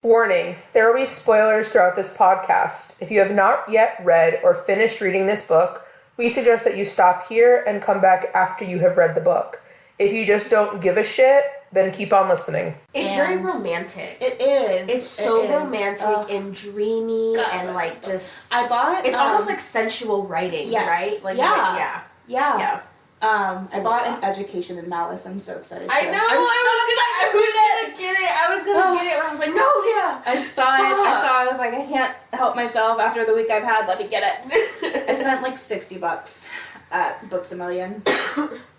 Warning, there will be spoilers throughout this podcast. If you have not yet read or finished reading this book, we suggest that you stop here and come back after you have read the book. If you just don't give a shit, then keep on listening. It's very romantic. It is. It's so romantic and dreamy and like just... I bought... It's almost like sensual writing, right? Like, yeah. Yeah. I bought An Education in Malice. I'm so excited. I know. I was gonna get it. I was gonna get it. And I was like, no, yeah. I saw it. I was like, I can't help myself after the week I've had. Let me get it. I spent like $60 at Books A Million.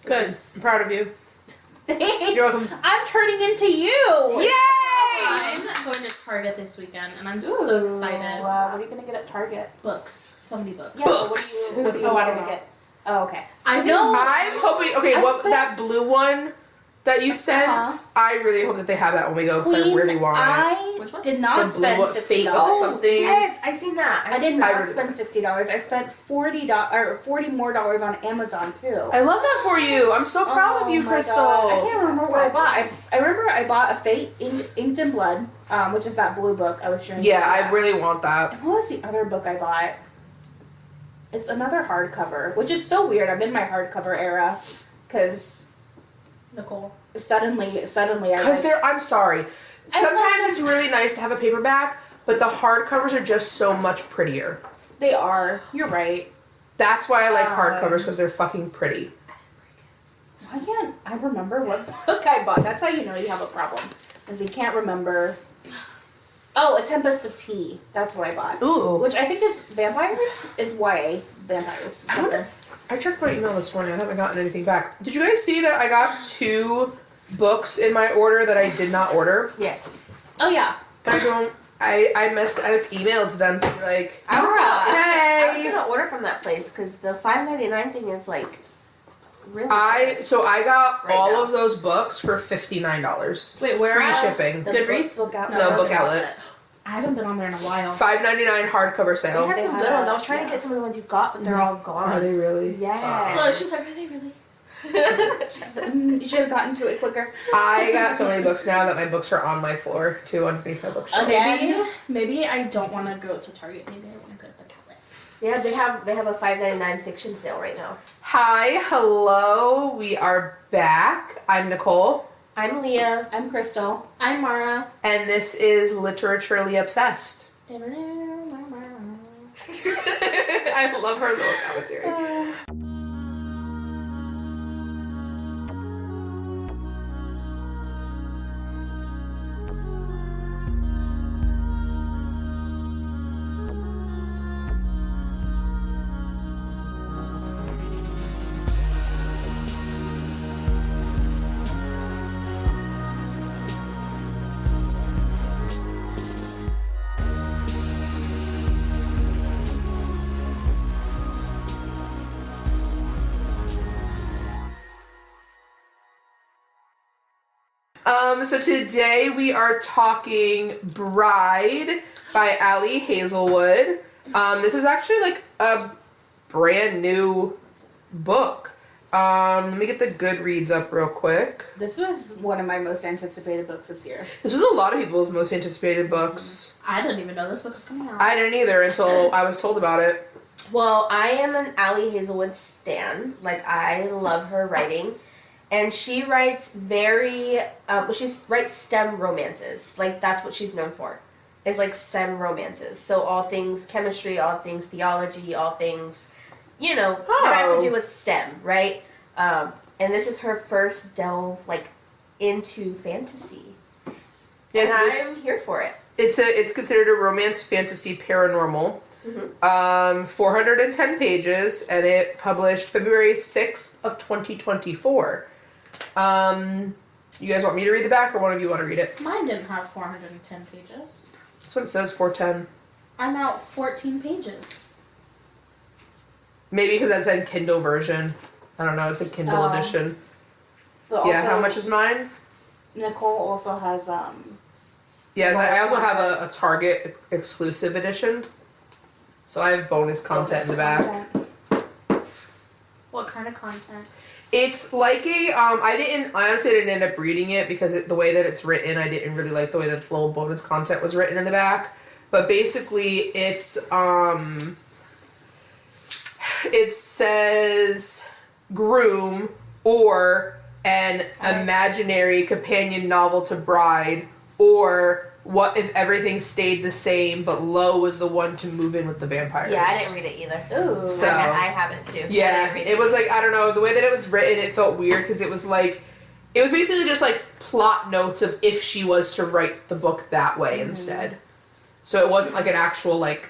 Good. I'm proud of you. Thanks. You're welcome. I'm turning into you. Yay! I'm going to Target this weekend, and I'm so excited. What are you gonna get at Target? Books. So many books. Yeah, Books. What are you I don't gonna know. get? Oh, okay. I'm hoping. Okay, that blue one that you sent? I really hope that they have that when we go because I really want it. Which one? Did not The blue spend what, $60. Fate of something. Yes, I seen that. I did not spend $60. I spent $40 more on Amazon too. I love that for you. I'm so proud of you, my Crystal. God. I can't remember what I bought. I remember I bought a Fate Inked in Blood, which is that blue book I was showing you. Yeah, I really want that. And what was the other book I bought? It's another hardcover, which is so weird. I'm in my hardcover era, because Nicole. suddenly I Because I'm sorry. Sometimes it's really nice to have a paperback, but the hardcovers are just so much prettier. They are. You're right. That's why I like hardcovers, because they're fucking pretty. Why can't I remember what book I bought? That's how you know you have a problem, because you can't remember. Oh, A Tempest of Tea. That's what I bought. Ooh. Which I think is vampires. It's YA vampires. I checked my email this morning. I haven't gotten anything back. Did you guys see that I got 2 books in my order that I did not order? Yes. Oh yeah. I emailed them to be like, I was hey. gonna order from that place because the $5.99 thing is like really I got right all now. of those books for $59. Wait, where Free at? shipping. Goodreads? Book out. No, Book Outlet. I haven't been on there in a while. $5.99 hardcover They sale. had some good ones. I was trying to get some of the ones you got, but they're all gone. Are they really? Yeah. Look, she's like, are they really? You should have gotten to it quicker. I got so many books now that my books are on my floor too, underneath my bookshelf. Maybe I don't want to go to Target. Maybe I want to go to the Outlet. Yeah, they have a $5.99 fiction sale right now. Hi, hello, we are back. I'm Nicole. I'm Leah. I'm Crystal. I'm Mara. And this is Literaturely Obsessed. I love her little commentary. So today we are talking Bride by Ali Hazelwood. This is actually like a brand new book. Let me get the Goodreads up real quick. This was one of my most anticipated books this year. This was a lot of people's most anticipated books. I didn't even know this book was coming out. I didn't either until I was told about it. Well, I am an Ali Hazelwood stan. Like, I love her writing. And she writes she writes STEM romances. Like, that's what she's known for. Is like STEM romances. So all things chemistry, all things theology, all things, that has to do with STEM, right? And this is her first delve, like, into fantasy. Yes, and I'm here for it. It's considered a romance fantasy paranormal. Mm-hmm. 410 pages, and it published February 6th of 2024. You guys want me to read the back, or one of you want to read it? Mine didn't have 410 pages. That's what it says, 410. I'm out 14 pages. Maybe because that said Kindle version. I don't know, it said Kindle edition. But Yeah, also, how much is mine? Nicole also has Yes, I also have a Target exclusive edition. So I have bonus content in the back. What kind of content? It's like a I honestly didn't end up reading it because the way that it's written, I didn't really like the way that the little bonus content was written in the back. But basically, it says groom or an imaginary companion novel to Bride, or what if everything stayed the same but Lo was the one to move in with the vampires. Yeah, I didn't read it either. Ooh. So- I haven't too. Yeah, I didn't read it was like, I don't know, the way that it was written, it felt weird because it was basically just like plot notes of if she was to write the book that way instead. So it wasn't like an actual like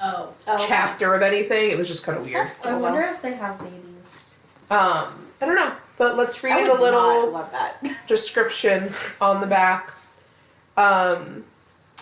Oh. chapter of anything. It was just kind of weird. That's I cool, wonder though. if they have babies. I don't know, but let's I read would a little not love that. description on the back.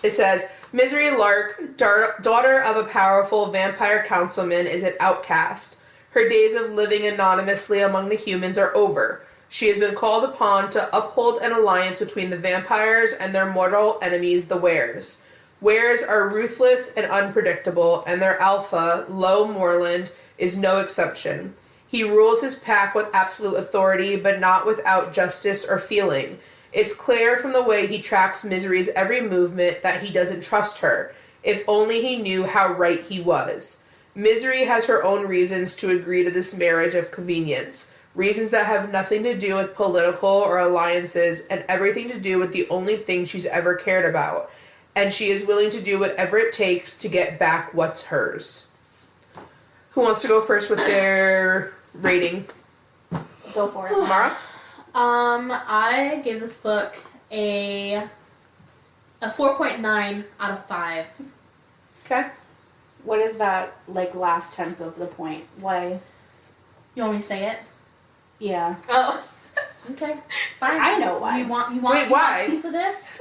It says, Misery Lark, daughter of a powerful vampire councilman, is an outcast. Her days of living anonymously among the humans are over. She has been called upon to uphold an alliance between the vampires and their mortal enemies, the Wares. Wares are ruthless and unpredictable, and their alpha, Lo Moreland, is no exception. He rules his pack with absolute authority, but not without justice or feeling. It's clear from the way he tracks Misery's every movement that he doesn't trust her. If only he knew how right he was. Misery has her own reasons to agree to this marriage of convenience. Reasons that have nothing to do with political or alliances and everything to do with the only thing she's ever cared about. And she is willing to do whatever it takes to get back what's hers. Who wants to go first with their rating? Go for it. Mara? I gave this book a 4.9 out of 5. Okay. What is that, like, last tenth of the point? Why? You want me to say it? Yeah. Oh. Okay, fine. I know why. You want Wait, why? a piece of this?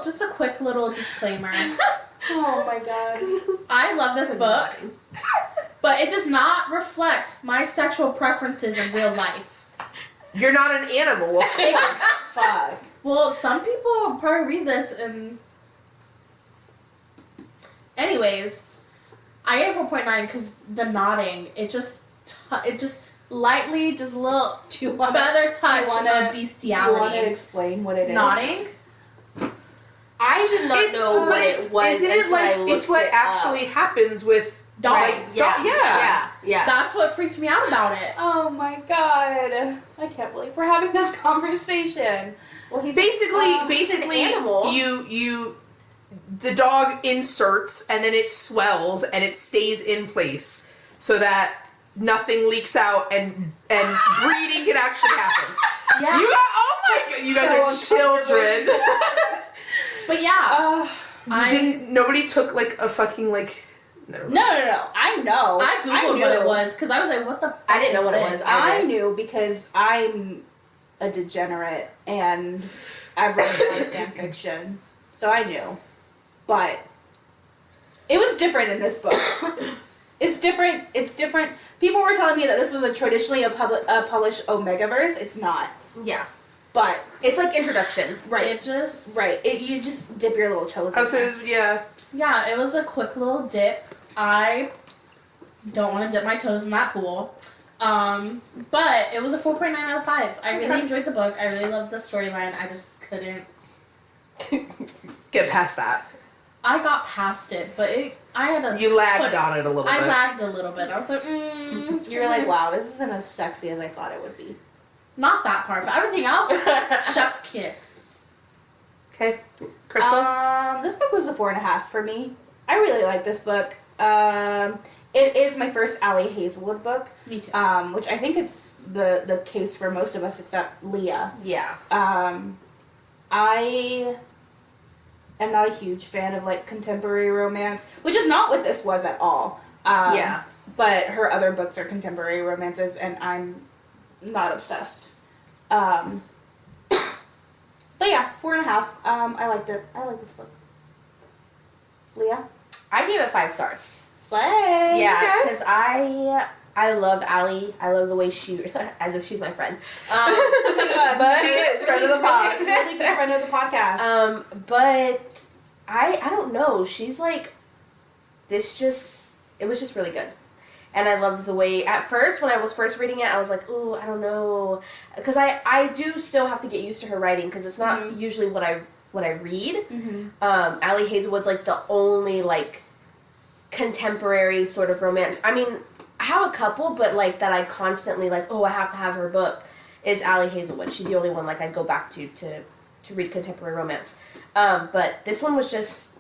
Just a quick little disclaimer. Oh my god. I love this book, but it does not reflect my sexual preferences in real life. You're not an animal, of course. Fuck. Well, some people will probably read this and... Anyways, I gave 4.9 because the nodding, it just lightly, just a little Do you want feather touch wanna- of Do you want to bestiality. explain what it is? Nodding? I did not know what it was isn't it until I like looked it's what it actually up. happens with Dogs. Yeah. That's what freaked me out about it. Oh my god. I can't believe we're having this conversation. Well, he's Basically, an animal. the dog inserts and then it swells and it stays in place so that nothing leaks out and breeding can actually happen. Yeah. You guys So are children. But yeah, Nobody took like a fucking like. Never mind. No. I know. I googled what it was because I was like, "What the?" I didn't know is what it this? was. I knew because I'm a degenerate and I've read a lot of fan fiction, so I knew. But it was different in this book. It's different. People were telling me that this was traditionally a published Omegaverse. It's not. Yeah. But It's like introduction. right, It just you just dip your little toes. Oh, in so there. yeah. Yeah, it was a quick little dip. I don't want to dip my toes in that pool. But it was a 4.9 out of 5. I really enjoyed the book. I really loved the storyline. I just couldn't. Get past that. I got past it, but I had to. You lagged on it a little I bit. lagged a little bit. I was like, You're like, wow, this isn't as sexy as I thought it would be. Not that part, but everything else. Chef's kiss. Okay, Crystal. This book was a 4.5 for me. I really like this book. It is my first Allie Hazelwood book, Me too. which I think it's the case for most of us except Leah. Yeah. I am not a huge fan of like contemporary romance, which is not what this was at all. Yeah. But her other books are contemporary romances, and I'm not obsessed. But yeah, 4.5. I liked it. I like this book. Leah? I gave it 5 stars. Slay! Yeah, Okay. because I love Allie. I love the way she, as if she's my friend. Oh my god. But She is, friend of the pod. Really good friend of the podcast. But I don't know. She's like, it was just really good. And I loved the way, at first, when I was first reading it, I was like, ooh, I don't know. Because I do still have to get used to her writing, because it's not usually what I read. Mm-hmm. Ali Hazelwood's, like, the only, like, contemporary sort of romance. I mean, I have a couple, but, like, that I constantly, like, oh, I have to have her book, is Ali Hazelwood. She's the only one, like, I go back to read contemporary romance. But this one was just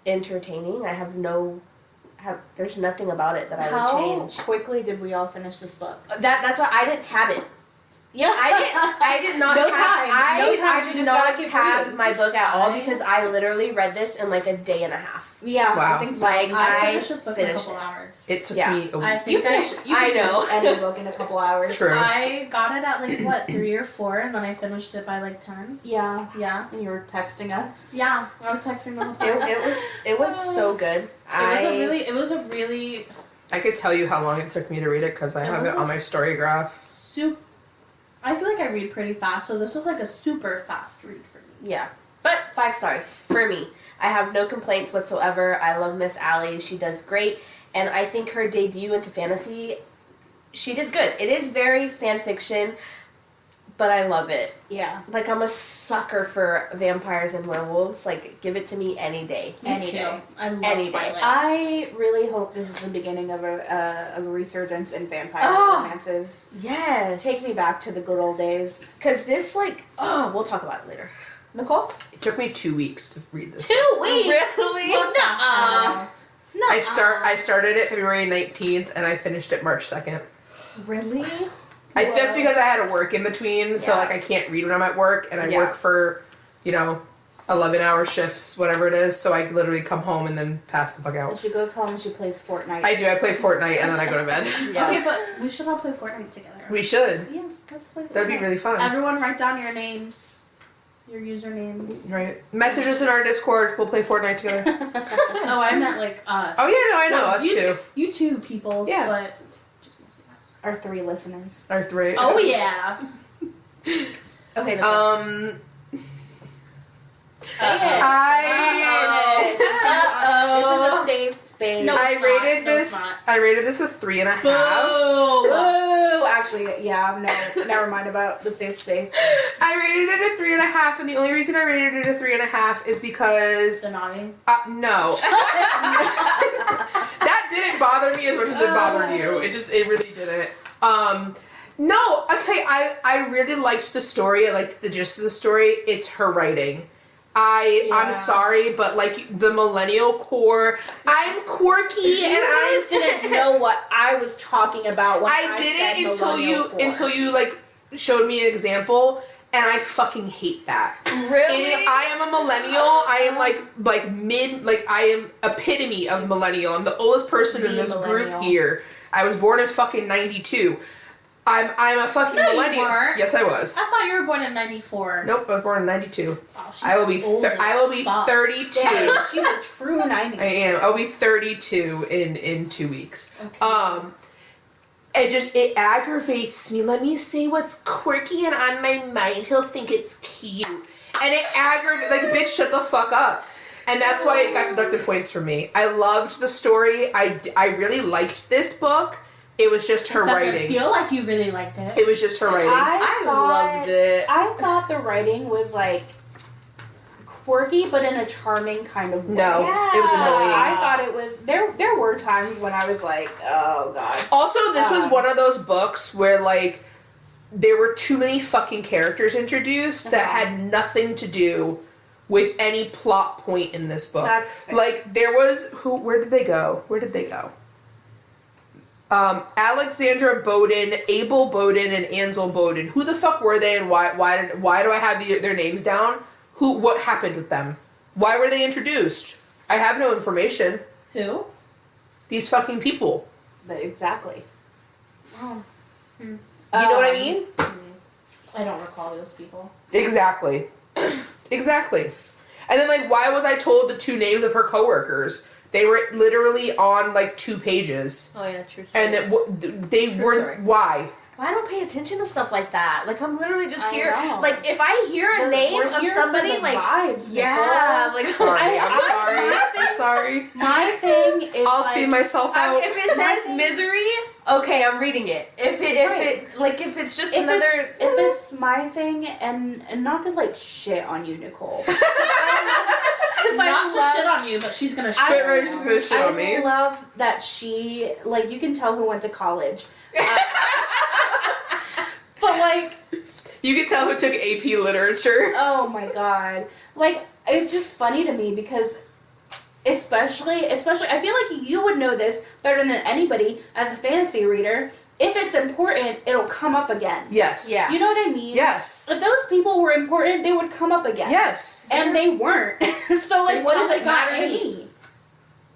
entertaining. There's nothing about it that I would change. How quickly did we all finish this book? That's why I didn't tab it. Yeah. I did not No tab. time. I No time. You did just not gotta keep tab reading. my book at all because I literally read this in like a day and a half. Yeah, Wow. I think so. Like, I I finished this book in a finished couple it. hours. It took Yeah. me a I week. think You I can know. finish any book in a couple hours. True. I got it at like what 3 or 4, and then I finished it by like 10. Yeah. Yeah, And you were texting us. yeah. I was texting the whole time. It was so good. It was a really I could tell you how long it took me to read it because I It have was it on a my story graph. super. I feel like I read pretty fast, so this was like a super fast read for me. Yeah. But 5 stars for me. I have no complaints whatsoever. I love Miss Allie. She does great. And I think her debut into fantasy, she did good. It is very fan fiction, but I love it. Yeah. Like, I'm a sucker for vampires and werewolves. Like, give it to me any day. Me Any too. day. I love Any day. Twilight. I really hope this is the beginning of a resurgence in vampire Oh. romances. Yes. Take me back to the good old days. Because this, like, we'll talk about it later. Nicole? It took me 2 weeks to read this. 2 weeks. Really? Nuh-uh. No. I started it February 19th and I finished it March 2nd. Really? Just because I had to work in between, so Yeah. like I can't read when I'm at work, and I Yeah. work for, 11-hour shifts, whatever it is. So I literally come home and then pass the fuck And out. she goes home and she plays Fortnite. I do. I play Fortnite and then I go to bed. Yeah. Okay, but we should all play Fortnite together. We should. Yeah, let's play Fortnite. That'd be really fun. Everyone write down your names. Your usernames. Right. Message us in our Discord. We'll play Fortnite together. Oh, I meant like us. Oh yeah, no, I know Well, us you too. You two peoples, Yeah. but just mostly us. Our 3 listeners. Our 3. Oh yeah. Okay, Nicole. Say Uh-oh. it. Uh-oh. This is a safe space. No. I it's not. rated No, it's this. I rated this a 3.5. Boo! Whoa. Actually, yeah, no. Never mind about the safe space. I rated it a 3.5, and the only reason I rated it a 3.5 is because The nodding. no, that didn't bother me as much as it bothered you. It really didn't. No, okay, I really liked the story. I liked the gist of the story. It's her writing. Yeah. I'm sorry, but like the millennial core, I'm quirky You and I guys didn't know what I was talking about when I didn't said until you like showed me an example, and I fucking hate that. Really? I am a millennial. I am like mid, like I am epitome of millennial. I'm the oldest person in The this group millennial. here. I was born in fucking 92. I'm a fucking No, you millennial. weren't. Yes, I was. I thought you were born in '94. Nope, I was born in 92. Oh, she's I will be old as fuck. 32. Damn, she's a true 90s. I am. I'll be 32 in 2 weeks. Okay. It aggravates me. Let me say what's quirky and on my mind. He'll think it's cute. And it aggravates, like, bitch, shut the fuck up. And that's why it got deducted points from me. I loved the story. I really liked this book. It was just her Doesn't writing. feel like you really liked it. It was just her writing. I loved it. I thought the writing was like quirky, but in a charming kind of way. No, it was annoying. I thought it was there were times when I was like, oh god. Also, this was one of those books where, like, there were too many fucking characters introduced that had nothing to do with any plot point in this book. That's fair. Like, there was where did they go? Alexandra Bowden, Abel Bowden, and Ansel Bowden. Who the fuck were they, and why do I have their names down? What happened with them? Why were they introduced? I have no information. Who? These fucking people. Exactly. Oh, You know what I mean? I don't recall those people. Exactly. Exactly. And then, like, why was I told the 2 names of her coworkers? They were literally on, like, 2 pages. Oh yeah, true story. And that they True weren't. story. Why? I don't pay attention to stuff like that. Like I'm literally just I here. know. Like if I hear a name We're of here for somebody, the like vibes, yeah, like Sorry, I'm sorry. my I'm sorry. My thing is I'll like, see myself out. if it says misery, okay, I'm reading it. If it's just if another it's my thing, and not to like shit on you, Nicole. Not to shit on you, but she's gonna shit. Straight on right, you. she's gonna shit on me. I love that she, like, you can tell who went to college. But, like, You can tell who took AP literature. oh my god. Like, it's just funny to me because especially, I feel like you would know this better than anybody as a fantasy reader. If it's important, it'll come up again. Yes. Yeah. You know what I mean? Yes. If those people were important, they would come up again. Yes. And they weren't. So, like, They what does probably it got matter to eight. me?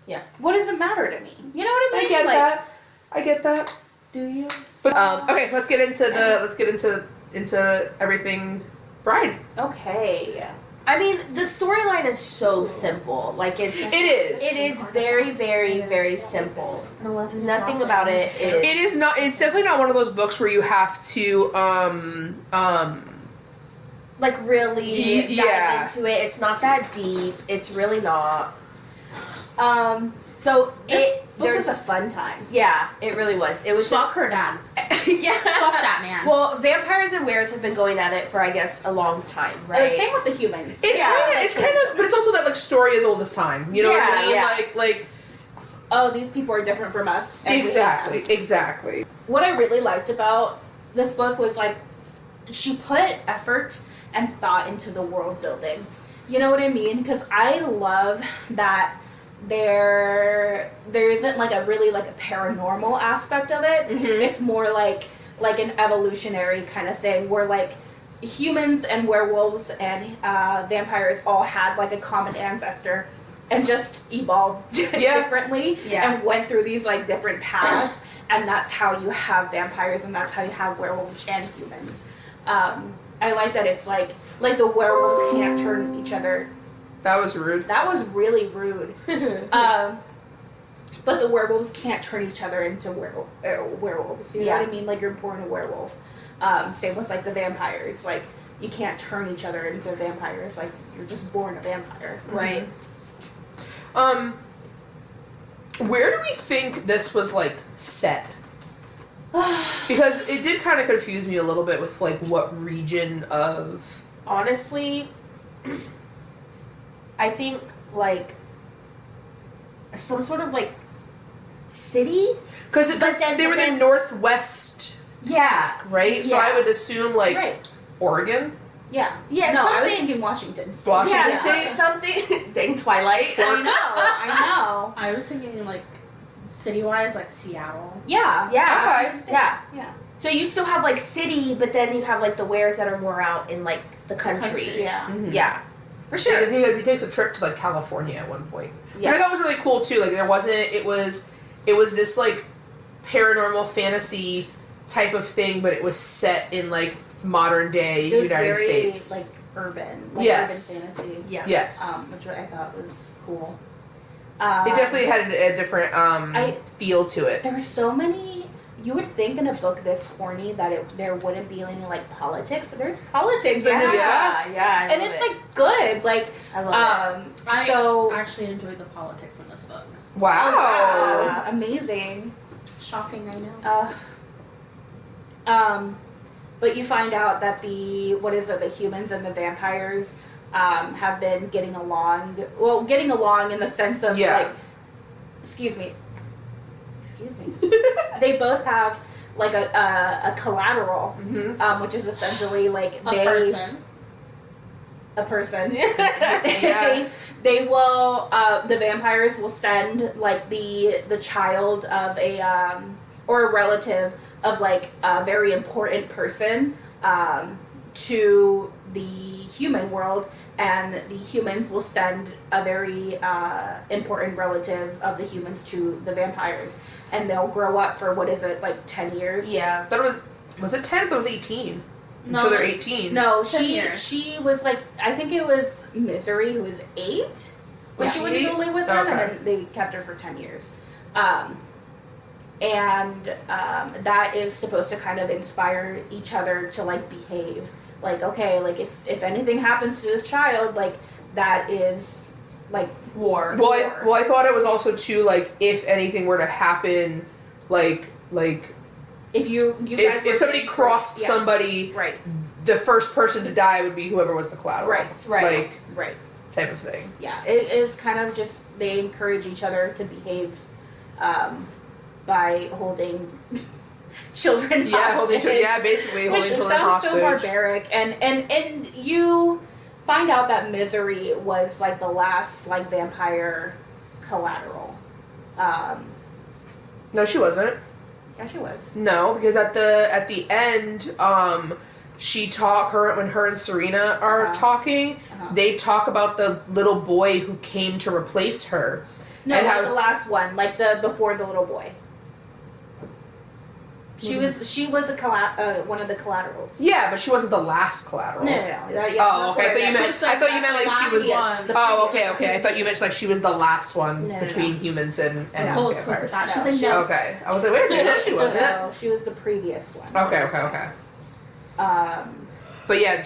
Yeah. What does it matter to me? You know what I I mean? get like, that. I get that. Do you? But okay, let's get into everything Bride. Okay. I mean, the storyline is so simple. Like It is. It is very, very, very simple. Nothing about it is. It is not. It's definitely not one of those books where you have to like really dive yeah. into it. It's not that deep. It's really not. So It book there's was a fun time. yeah, it really was. It was Fuck her dad. just yeah. Fuck that man. Well, vampires and wares have been going at it for I guess a long time, right? Same with the humans. It's Yeah, kind of. like It's kind of. But it's also that like story as old as time. You know what I Yeah, mean? yeah. Like. Oh, these people are different from us. and we hate Exactly. them. Exactly. What I really liked about this book was like she put effort and thought into the world building. You know what I mean? Because I love that there isn't like a really like a paranormal aspect of it. Mhm. It's more like an evolutionary kind of thing where like humans and werewolves and vampires all had like a common ancestor and just evolved Yeah. differently Yeah. and went through these like different paths, and that's how you have vampires and that's how you have werewolves and humans. I like that it's like the werewolves can't turn each other. That was rude. That was really rude. But the werewolves can't turn each other into werewolves. You know what I mean? Like you're born a werewolf. Same with like the vampires. Like you can't turn each other into vampires. Like you're just born a vampire. Right. Where do we think this was like set? Because it did kind of confuse me a little bit with like what region of. Honestly, I think like some sort of like city. Because But then- they were but the then- northwest, Yeah. right? So Yeah. I would assume like Right. Oregon. Yeah. Yeah. No, I was something- thinking Washington State. Washington Yeah. State? Something. Dang Twilight. I know. I know. I was thinking like city-wise, like Seattle. Yeah. Yeah. Okay. Yeah. Yeah. So you still have like city, but then you have like the wares that are more out in like the country. Yeah. Mhm. Yeah. For Yeah, sure. because he takes a trip to like California at one point. Yeah. Which I thought was really cool too. Like there wasn't. It was this like paranormal fantasy type of thing, but it was set in like modern day It was United very States. like urban. Like Yes. urban fantasy. Yeah. Yes. Which I thought was cool. It definitely had a different I- feel to it. There were so many. You would think in a book this horny that there wouldn't be any like politics. There's politics in this, Yeah. Yeah. I and love it's it. like good. Like I love I so actually enjoyed the politics in this book. Wow. amazing. Shocking, I know. But you find out that the humans and the vampires have been getting along. Well, getting along in the sense of Yeah. like, excuse me. They both have like a collateral, Mhm. which is essentially like A person. a person. Yeah. They will. The vampires will send like the child of a or a relative of like a very important person to the human world, and the humans will send a very important relative of the humans to the vampires, and they'll grow up for what is it, like 10 years? Yeah. That was it 10? That was 18. No, Until they're it's- 18. No, 10 she years. was like, I think it was Misery who was 8 when Yeah. she went to go live with them, and Okay. then they kept her for 10 years. and that is supposed to kind of inspire each other to like behave. Like, okay, like if anything happens to this child, like that is like War. Well, I thought it was also too like if anything were to happen, like if you guys if somebody crossed somebody, right, the first person to die would be whoever was the collateral. right, Like right. type of thing. Yeah, it is kind of just they encourage each other to behave by holding children Yeah, hostage. basically holding Which children sounds hostage. so barbaric, and you find out that Misery was like the last like vampire collateral. No, she wasn't. Yeah, she was. No, because at the end, when her and Serena are Uh-huh. talking, Uh-huh. they talk about the little boy who came to replace her. No, And like how the last one, like the before the little boy. She was one of the collaterals. Yeah, but she wasn't the last collateral. No. Yeah, Oh, that's okay. what I thought you meant. She's like I thought you meant like she was. Yes, the Oh, previous okay. I thought you meant like she was the last one No, between no. humans and Yeah. Close vampires. that. She's No, like, she- no. Okay, I was like, wait a second, no, she wasn't. No, she was the previous one. Okay. But yeah,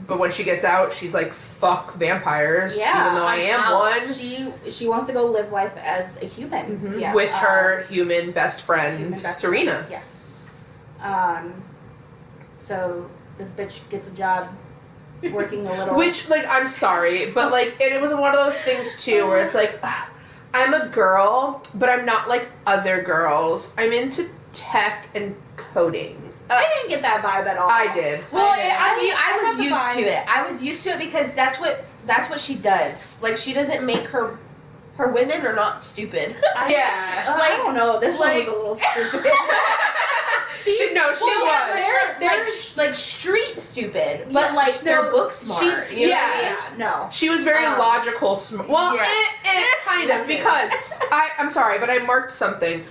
But when she gets out, she's like, "Fuck vampires," Yeah, even though I am out. one. She wants to go live life as a human. Mhm. Yeah. With her human best friend, human best Serena. friend, yes. So this bitch gets a job working a little. Which, like, I'm sorry, but like, it was one of those things too, where it's like, I'm a girl, but I'm not like other girls. I'm into tech and coding. I didn't get that vibe at all. I did. Well, I I was got the used vibe. to it. I was used to it because that's what she does. Like she doesn't make her women are not stupid. Yeah. I don't know. This one was a little stupid. She was. like street stupid, but like they're book smart. Yeah. Yeah, no. She was very logical. Well, Yeah. kind of, because I'm sorry, but I marked something.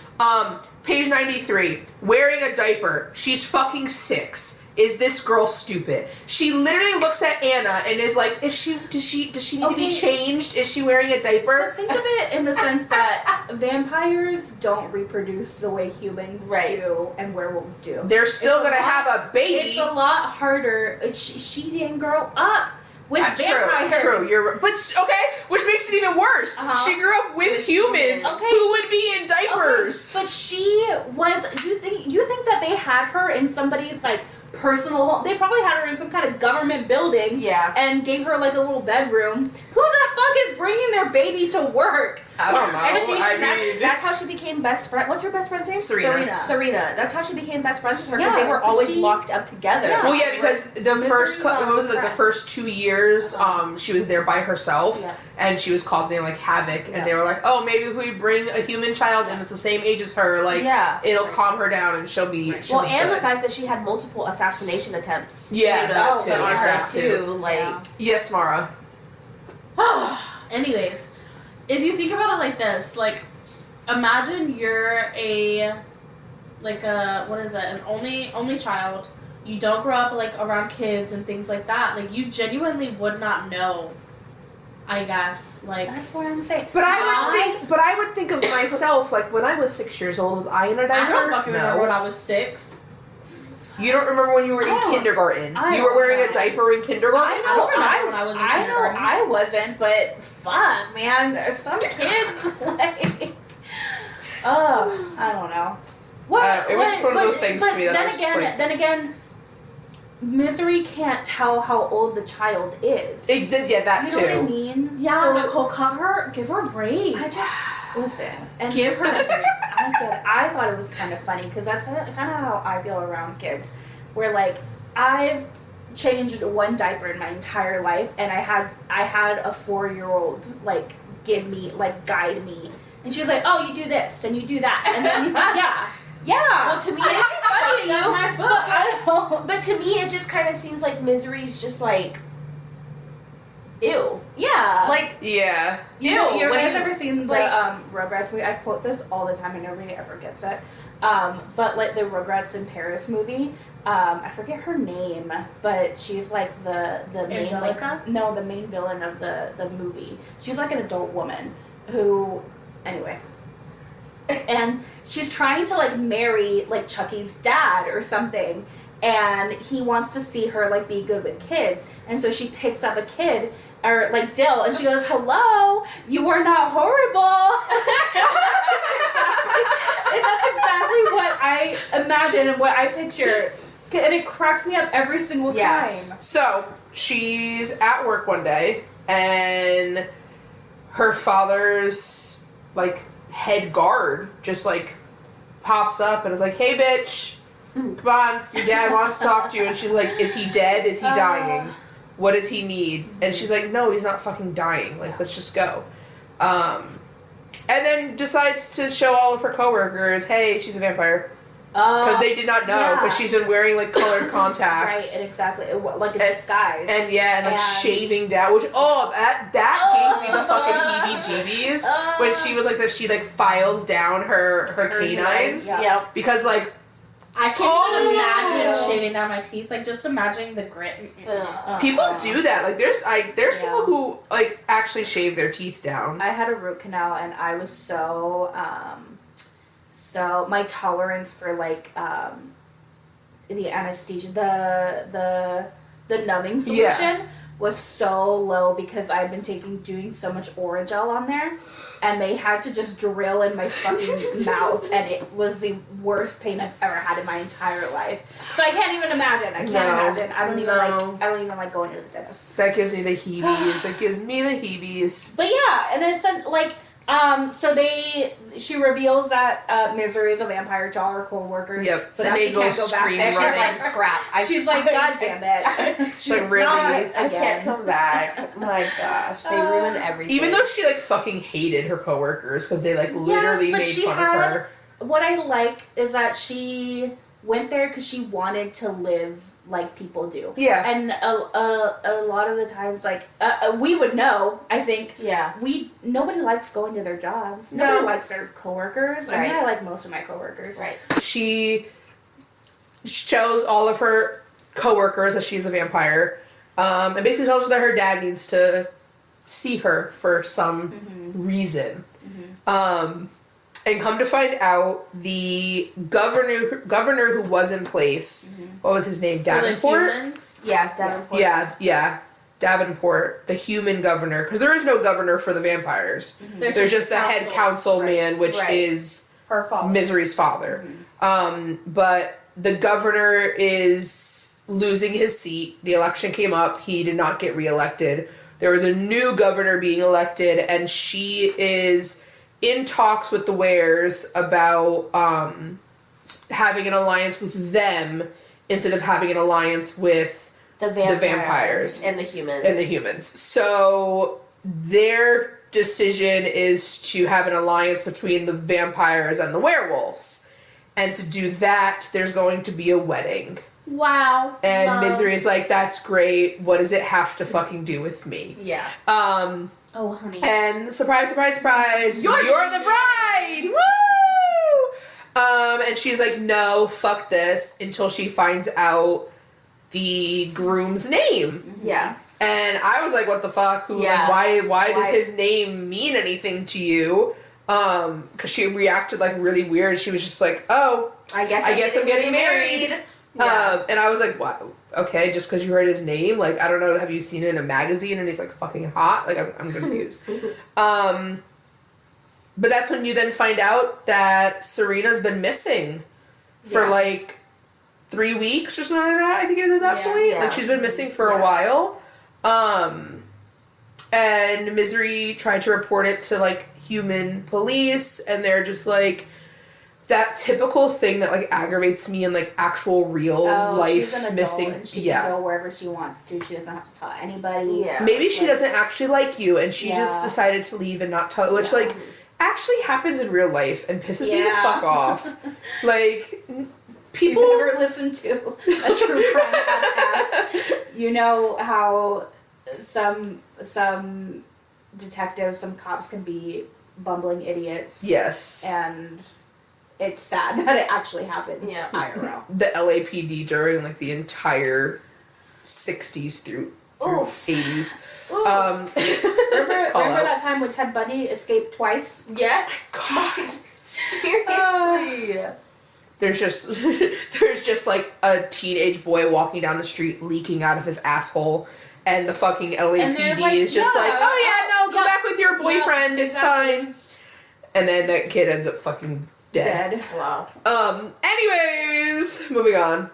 Page 93, wearing a diaper. She's fucking 6. Is this girl stupid? She literally looks at Anna and is like, does she need to be changed? Is she wearing a diaper? But think of it in the sense that vampires don't reproduce the way humans do and werewolves do. They're still It's a gonna lot- have a baby. It's a lot harder. She didn't grow up with vampires. True. You're right. But okay, which makes it even worse. Uh-huh. She grew up with humans Okay. who would be in diapers. Okay, but she was. You think that they had her in somebody's like personal home? They probably had her in some kind of government building. Yeah. And gave her like a little bedroom. Who the fuck is bringing their baby to work? I don't know. And that's how she became best friend. What's her best friend's name? Serena. Serena. That's how she became best friends with her because Yeah, they were always she- locked up together. Yeah. Well, yeah, because the first Misery it was like the Press. first 2 years, she was there by herself, Yeah. and she was causing like havoc, Yeah. and they were like, oh, maybe if we bring a human child and it's the same age as her, like, Yeah. it'll calm her down and she'll be. She'll Well, be and good. the fact that she had multiple assassination attempts. Yeah, that too. On her That too. Like, Yeah. Yes, Mara. Anyways, if you think about it like this, like, imagine you're an only child. You don't grow up like around kids and things like that. Like, you genuinely would not know. I guess, like, That's what I'm saying. But I would think of myself like when I was 6 years old. Was I in a diaper? I don't fucking No. remember when I was 6. You don't remember when you were I in don't- kindergarten? I You were don't wearing know. a diaper in kindergarten? I don't remember when I was in I know kindergarten. I wasn't, but fuck, man. Some kids like. Oh, I don't know. It was just one of those things to me that I was just like- then again, Misery can't tell how old the child is. It did, yeah, that You too. know what I mean? Yeah, So, Nicole, give her a break. I just listen and Give her a break. I get it. I thought it was kind of funny because that's kind of how I feel around kids. Where like I've changed one diaper in my entire life, and I had a 4-year-old like guide me, and she was like, "Oh, you do this and you do that," and then yeah. well, to me, I think funny to you, my book. but I don't. but to me, it just kind of seems like Misery's just like, ew. Yeah. Like, Yeah. You what guys do you- ever seen the like- Rugrats movie? I quote this all the time and nobody ever gets it. But like the Rugrats in Paris movie, I forget her name, but she's like the main Angelica? the main villain of the movie. She's like an adult woman who, anyway. and she's trying to like marry like Chucky's dad or something, and he wants to see her like be good with kids, and so she picks up a kid or like Dill, and she goes, "Hello, you are not horrible." And that's exactly what I imagine and what I picture, and it cracks me up every single time. So she's at work one day, and her father's like head guard just like pops up and is like, "Hey, bitch, come on, your dad wants to talk to you." And she's like, "Is he dead? Is he dying? What does he need?" And she's like, "No, he's not fucking dying. Like, let's just go." And then decides to show all of her coworkers, "Hey, she's a vampire." Because they did not know, because she's been wearing like colored contacts. Right, and exactly, like a disguise. And like shaving down, which that gave me the fucking heebie-jeebies when she was like that. She like files down her canines. Yep. Because like I can't even imagine shaving down my teeth. Like just imagining the grit. people do that. Like there's people who like actually shave their teeth down. I had a root canal, and I was so my tolerance for like the anesthesia, the numbing solution was so low because I'd been doing so much Orajel on there, and they had to just drill in my fucking mouth, and it was the worst pain I've ever had in my entire life. So I can't even imagine. I don't even like going to the dentist. That gives me the heebies. But yeah, and it's like so she reveals that Misery is a vampire to all her co-workers. Yep. So and now they she go can't go back screaming, there. She's running. like, crap. She's like, God damn it. She's like, really? I can't come back. My gosh, they ruin everything. Even though she like fucking hated her coworkers because they like literally made fun of her. What I like is that she went there because she wanted to live like people do. Yeah. And a lot of the times, like we would know. I think. Yeah. Nobody likes going to their jobs. No. Nobody likes their coworkers. Right. I mean, I like most of my coworkers. Right. She shows all of her coworkers that she's a vampire, and basically tells her that her dad needs to see her for some reason. And come to find out, the governor who was in place, what was his name? Davenport? Yeah, Davenport. Yeah. Davenport, the human governor, because there is no governor for the vampires. There's just the head councilman, which is her father. Misery's father. But the governor is losing his seat. The election came up. He did not get reelected. There was a new governor being elected, and she is in talks with the Wares about having an alliance with them instead of having an alliance with the vampires and the humans. So their decision is to have an alliance between the vampires and the werewolves. And to do that, there's going to be a wedding. Wow. And love. Misery's like, "That's great. What does it have to fucking do with me?" Yeah. Oh, honey. And surprise, surprise, surprise, you're the bride! Woo! And she's like, "No, fuck this," until she finds out the groom's name. Yeah. And I was like, "What the fuck? Why does his name mean anything to you?" Because she reacted like really weird. She was just like, "Oh, I guess I'm getting married." Yeah. And I was like, "What? Okay, just because you heard his name, like, I don't know, have you seen it in a magazine and he's like fucking hot?" Like, I'm confused. But that's when you then find out that Serena's been missing for like 3 weeks or something like that. I think it is at that point. Yeah. Like, she's been missing for a while. And Misery tried to report it to like human police, and they're just like, that typical thing that like aggravates me in like actual real life she's an adult missing. And she can go wherever she wants to. She doesn't have to tell anybody. Yeah. Maybe she doesn't actually like you, and she just decided to leave and not tell. Which like actually happens in real life and pisses me the fuck off. Like, people. If you've ever listened to a true crime podcast, you know how some detectives, some cops can be bumbling idiots. Yes. And it's sad that it actually happens IRL. The LAPD during like the entire 60s through 80s. Remember that time when Ted Bundy escaped twice? Yeah. God. Seriously. There's just like a teenage boy walking down the street leaking out of his asshole, and the fucking LAPD like, is just yeah, like, oh yeah, no, go yeah, back with your boyfriend, it's exactly. fine. And then that kid ends up fucking dead. Wow. Anyways, moving on.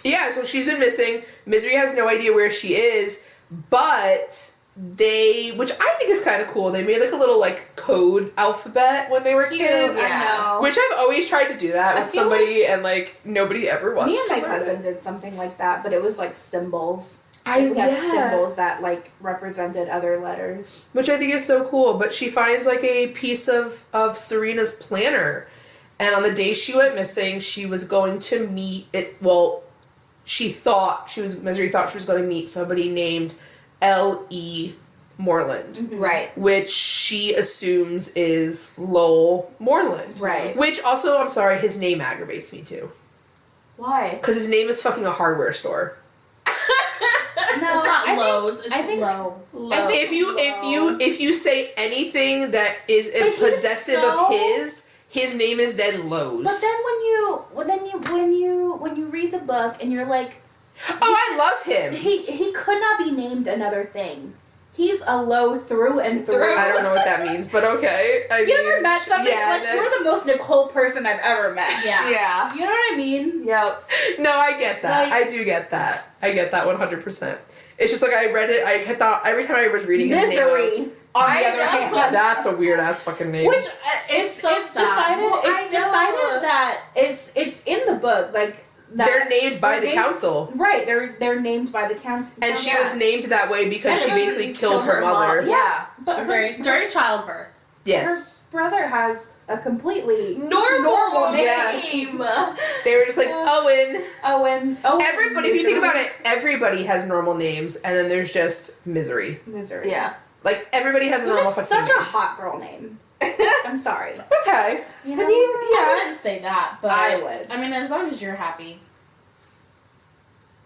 Yeah, so she's been missing. Misery has no idea where she is, but which I think is kind of cool, they made like a little like code alphabet when they were kids. Yeah. I know. Which I've always tried to do that I with feel somebody, and like nobody ever wants Me and to my learn cousin it. did something like that, but it was like symbols. I We had yeah. symbols that like represented other letters. Which I think is so cool. But she finds like a piece of Serena's planner, and on the day she went missing, she was going to meet it. Well, Misery thought she was going to meet somebody named L.E. Moreland, Right. which she assumes is Lowell Moreland. Right. Which also, I'm sorry, his name aggravates me too, Why? because his name is fucking a hardware store. No, It's not I think- Lowe's. It's I think- low. I think- If you say anything that is But he's possessive so- of his name is then Lowe's. But then when you read the book and you're like, Oh, I love him. he could not be named another thing. He's a low through and through. Through. I don't know what that means, but okay. You ever met somebody like that- you're the most Nicole person I've ever met. Yeah. Yeah. You know what I mean? Yep. No, I get that. Like- I do get that. I get that 100%. It's just like I read it. I thought every time I was reading his name, Misery. On I the other know. hand, that's a weird ass fucking name. which It's so sad. decided. Well, I It's know. decided that it's in the book like that. they're named by they're the named- council, Right, they're named by the council. and she was named that way because And she she basically killed her mother. mom. Yes, but her, During childbirth. Yes, her brother has a completely Normal Yeah. name. they were just like Yeah. Owen. Owen. Everybody, if you think about it, everybody has normal names, and then there's just Misery. Misery. Yeah. Like everybody has a Which normal is fucking such a name. hot girl name. I'm sorry. Okay. You I know? mean, I yeah. wouldn't say that, but I would. I mean, as long as you're happy.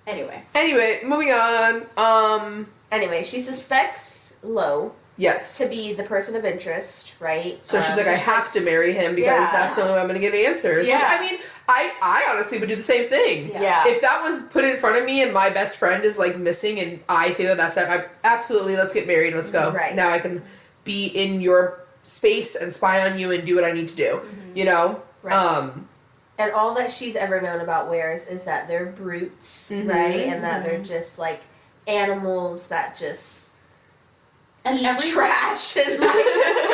Anyway. Anyway, moving on. Anyway, she suspects Lo Yes. to be the person of interest, right? So she's like, I have to marry him because Yeah. that's the only way I'm going to get answers. Which, Yeah. I mean, I honestly would do the same thing. Yeah. If that was put in front of me and my best friend is like missing and I feel that's it, I absolutely, let's get married, let's go. Right. Now I can be in your space and spy on you and do what I need to do. You know? Right. And all that she's ever known about wares is that they're brutes, Mhm. right? And that they're just like animals that just And eat everything, trash and like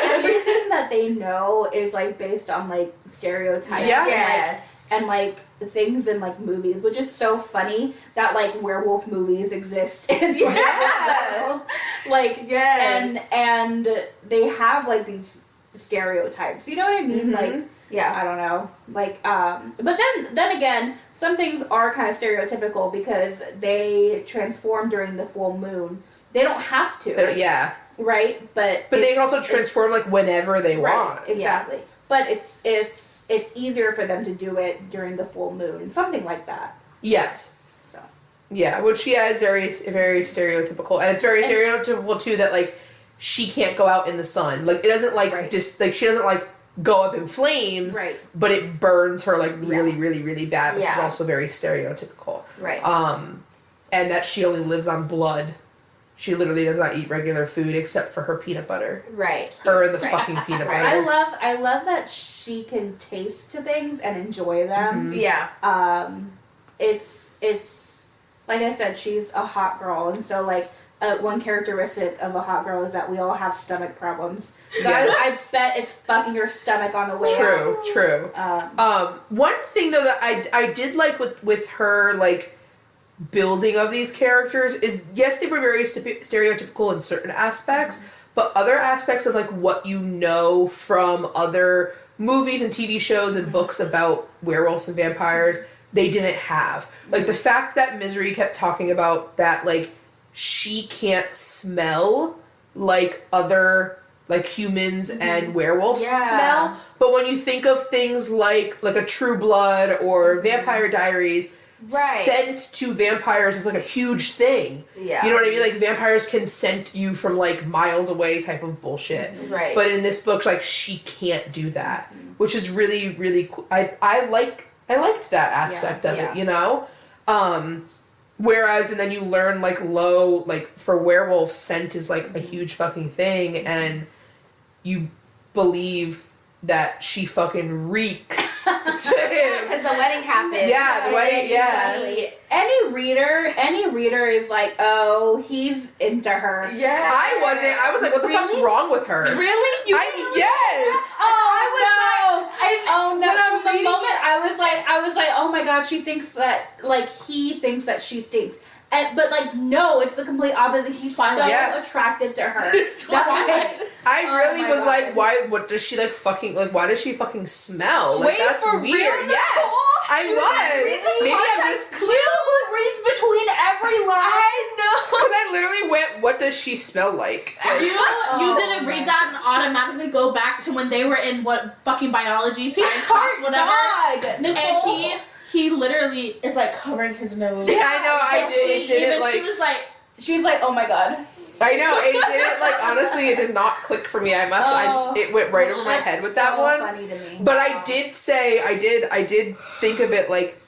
everything that they know is like based on like stereotypes. Yeah. yes. And like things in like movies, which is so funny that like werewolf movies exist in Yeah. like Yes. and they have like these stereotypes. You know what I mean? Mhm. Like yeah. I don't know. Like but then again, some things are kind of stereotypical because they transform during the full moon. They don't have to, Yeah. right? But But they can it's- also transform it's- like whenever they right, want. exactly. But it's easier for them to do it during the full moon and something like that. Yes. So Yeah, which is very stereotypical, and it's very stereotypical too that like she can't go out in the sun. Like it doesn't like Right. just like she doesn't like go up in flames, Right. but it burns her like really bad, which is Yeah. also very stereotypical. Right. And that she only lives on blood. She literally does not eat regular food except for her peanut butter. right. Her and the Right. fucking peanut Right. butter. I love that she can taste things and enjoy them. Mhm. Yeah. It's like I said, she's a hot girl, and so like one characteristic of a hot girl is that we all have stomach problems. So Yes. I bet it's fucking your stomach on the way True, true. out. One thing though that I did like with her like building of these characters is yes they were very stereotypical in certain aspects, but other aspects of like what you know from other movies and TV shows and books about werewolves and vampires they didn't have. Like the fact that Misery kept talking about that like she can't smell like other like humans and werewolves Yeah. smell. But when you think of things like a True Blood or Vampire Diaries, Right. scent to vampires is like a huge thing. Yeah. You know what I mean? Like vampires can scent you from like miles away type of bullshit. Right. But in this book, like she can't do that, which is really, really cool. I liked that aspect of it, you know? Whereas, and then you learn like for werewolves, scent is like a huge fucking thing, and you believe that she fucking reeks to him. Because the wedding happened. Yeah, the wedding, yeah. Exactly. Any reader is like, oh, he's into her. Yeah. I was like, what the fuck's Really? wrong with her? Really? Yes! Oh no! when I'm From the reading moment I was like, oh my god, she thinks that he thinks that she stinks. But like no, it's the complete opposite. He's so Yeah. attracted to her. Twilight. I Oh really my was God. like, what does she like fucking, like, why does she fucking smell? Like, Wait, that's for weird. real, Yes! Nicole? I You was. really? Maybe I'm Context just, clue who reads between every line. I know. because I literally went, what does she smell like? You Oh didn't my read that and automatically go back to when they were in what fucking biology, science class, whatever. Dog. Nicole. And he literally is like covering his nose. Yeah, I know, I And did, she it didn't even like, she was like, She's like, oh my god. I know, it didn't, like, honestly, it did not click for me. It went right over my That's head with that so one. Funny to me. But I did say, I did think of it like,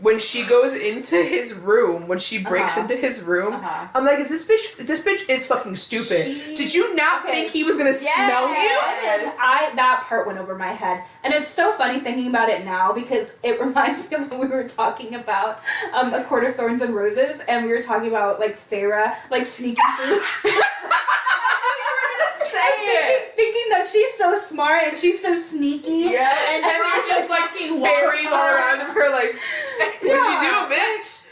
when she goes into his room, when she breaks into his room, I'm like, this bitch is fucking stupid. Did you not think he was gonna smell you? Yes. That part went over my head, and it's so funny thinking about it now because it reminds me of when we were talking about A Court of Thorns and Roses, and we were talking about like Feyre like sneaking through. Thinking that she's so smart and she's so sneaky. Yeah. And then you're just like berries all around of her, like, what'd you do, bitch?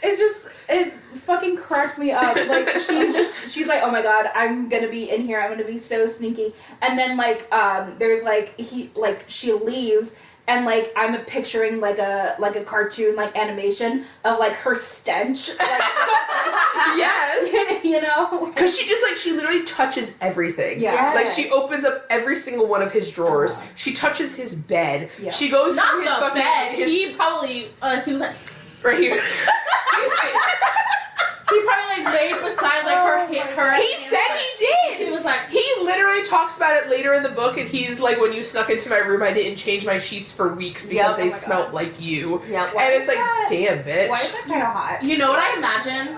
It fucking cracks me up. Like she's like, oh my god, I'm gonna be in here. I'm gonna be so sneaky. And then like there's like she leaves. And like I'm picturing like a cartoon like animation of like her stench, like, Yes. you know. Because she literally touches everything. Yeah. Like she opens up every single one of his drawers. Uh-huh. She touches his bed. Yeah. She goes not through his the fucking bed. his He probably he was like right here. he probably like laid beside like her. He said he did. He was like He literally talks about it later in the book, and he's like, when you snuck into my room, I didn't change my sheets for weeks because Yep. they Oh my smelled like you. Yeah. And it's like, that? damn, bitch. Why is that kind of hot? You know what I imagine?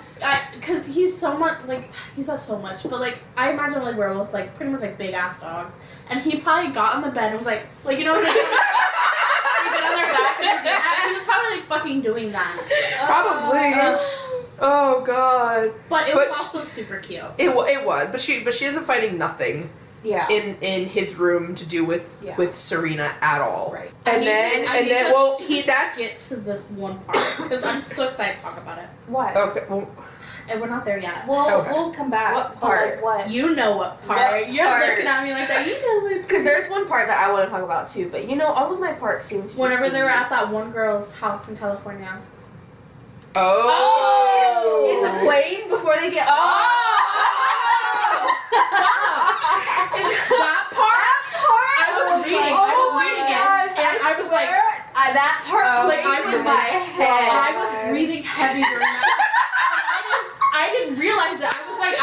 Because he's so much, like, he's not so much, but, like, I imagine, like, werewolves, like, pretty much, like, big-ass dogs. And he probably got on the bed and was like, you know, they get on their back and do that. He was probably, like, fucking doing that. Probably. Oh, God. But it But was also super cute. It was. But she isn't finding nothing Yeah. in his room to do with Serena at all. Right. And then that's get to this one part because I'm so excited to talk about it. What? okay. Well, And we're not there yet. We'll come back. What But, part? like, what? You know what part? What You're part? looking at me like that. You know it. Because there's one part that I want to talk about too, but you know, all of my parts seem to just Whenever be- they were at that one girl's house in California. oh. in the plane before they get That part, I was reading it, and I was like, that part like, played I in was my like- head. I was breathing heavy during that. I didn't realize it. I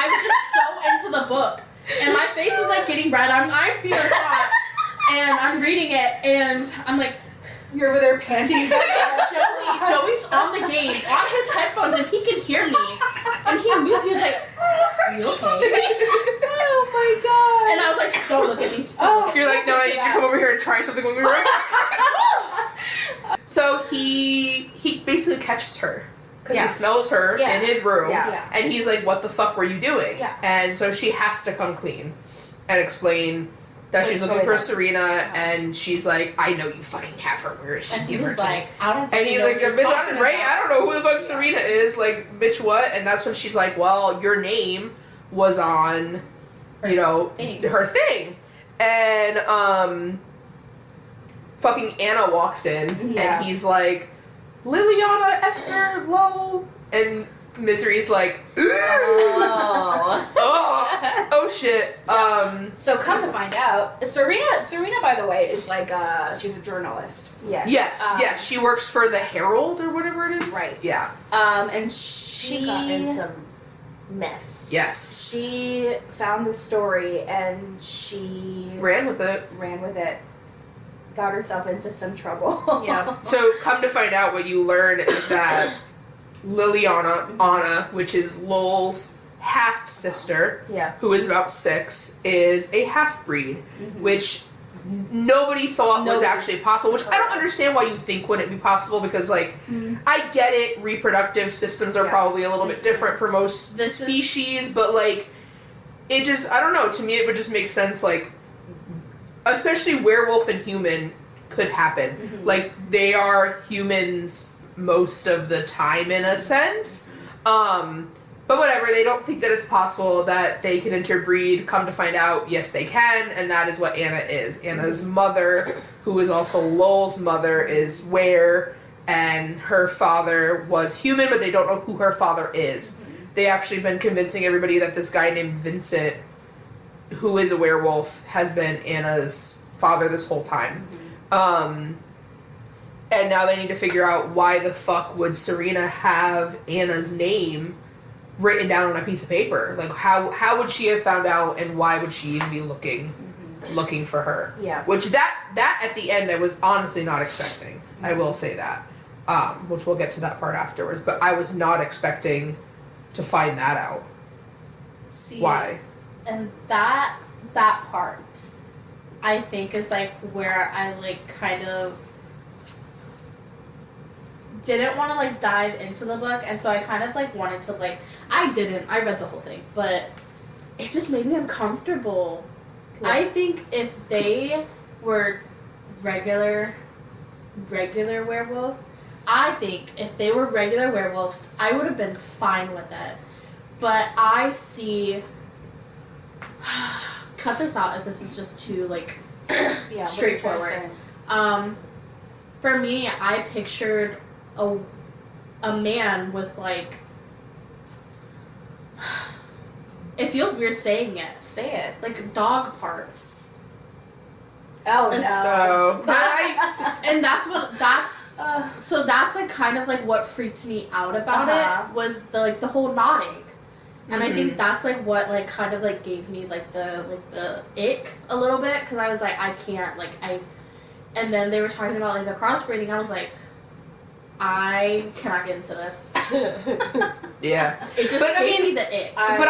was just so into the book, and my face is like getting red. I'm feeling hot, and I'm reading it, and I'm like, You're over there panting. Joey's on the game, on his headphones, and he can hear me, and he moves. He was like, "Are you okay?" Oh my god. And I was like, "Don't look at me." Just don't look at me." You're like, no, I need you to come over here and try something when we were. So he basically catches her because Yeah. he smells her Yeah. in his room, Yeah. and he's like, "What the fuck were you doing?" Yeah. And so she has to come clean and explain that she's looking for Serena, and she's like, "I know you fucking have her. Where is she? And he Give her was to me." like, "I don't." And he's know like, what you're bitch, talking I'm right. about." I don't know who the fuck Serena is. Like, bitch, what? And that's when she's like, well, your name was on, you know, thing. her thing. And, fucking Anna walks in, Yeah. and he's like, Liliana Esther Lowe. And Misery's like, Oh. oh shit. So come to find out, Serena, by the way, is like she's a journalist. Yeah. Yes, she works for the Herald or whatever it is. Right. Yeah. And She got in some mess. Yes. she found the story and she Ran with it. ran with it, got herself into some trouble. Yeah. So come to find out, what you learn is that Liliana, Anna, which is Lowell's half sister, Yeah. who is about 6, is a half breed, which nobody thought was Nobody- actually possible. Which I don't understand why you think wouldn't be possible, because like I get it, reproductive systems are Yeah. probably a little bit different for most This is- species, but like it just, I don't know, to me it would just make sense, like especially werewolf and human could happen. Like they are humans most of the time in a sense. But whatever, they don't think that it's possible that they can interbreed. Come to find out, yes they can, and that is what Anna is. Anna's mother, who is also Lowell's mother, is Were, and her father was human, but they don't know who her father is. They actually been convincing everybody that this guy named Vincent, who is a werewolf, has been Anna's father this whole time. And now they need to figure out why the fuck would Serena have Anna's name written down on a piece of paper? Like how would she have found out, and why would she even be looking for her? Yeah. Which that at the end I was honestly not expecting. I will say that. Which we'll get to that part afterwards, but I was not expecting to find that out. See, Why? And that part, I think, is like where I like kind of didn't want to like dive into the book, and so I kind of like wanted to like, I read the whole thing, but it just made me uncomfortable. Yeah. I think if they were regular werewolf, I think if they were regular werewolves, I would have been fine with it. But I see, cut this out if this is just too like Yeah, straightforward. For me, I pictured a man with like, it feels weird saying it, Say it. like dog parts. Oh It's- no. So And so that's like kind of like what freaked me out about Uh-huh. it was the whole nodding. And I think Mhm. that's like what like kind of like gave me like the ick a little bit, because I was like, I can't like and then they were talking about like the crossbreeding. I was like, I cannot get into this. yeah. It just But, I gave mean, me the ick. But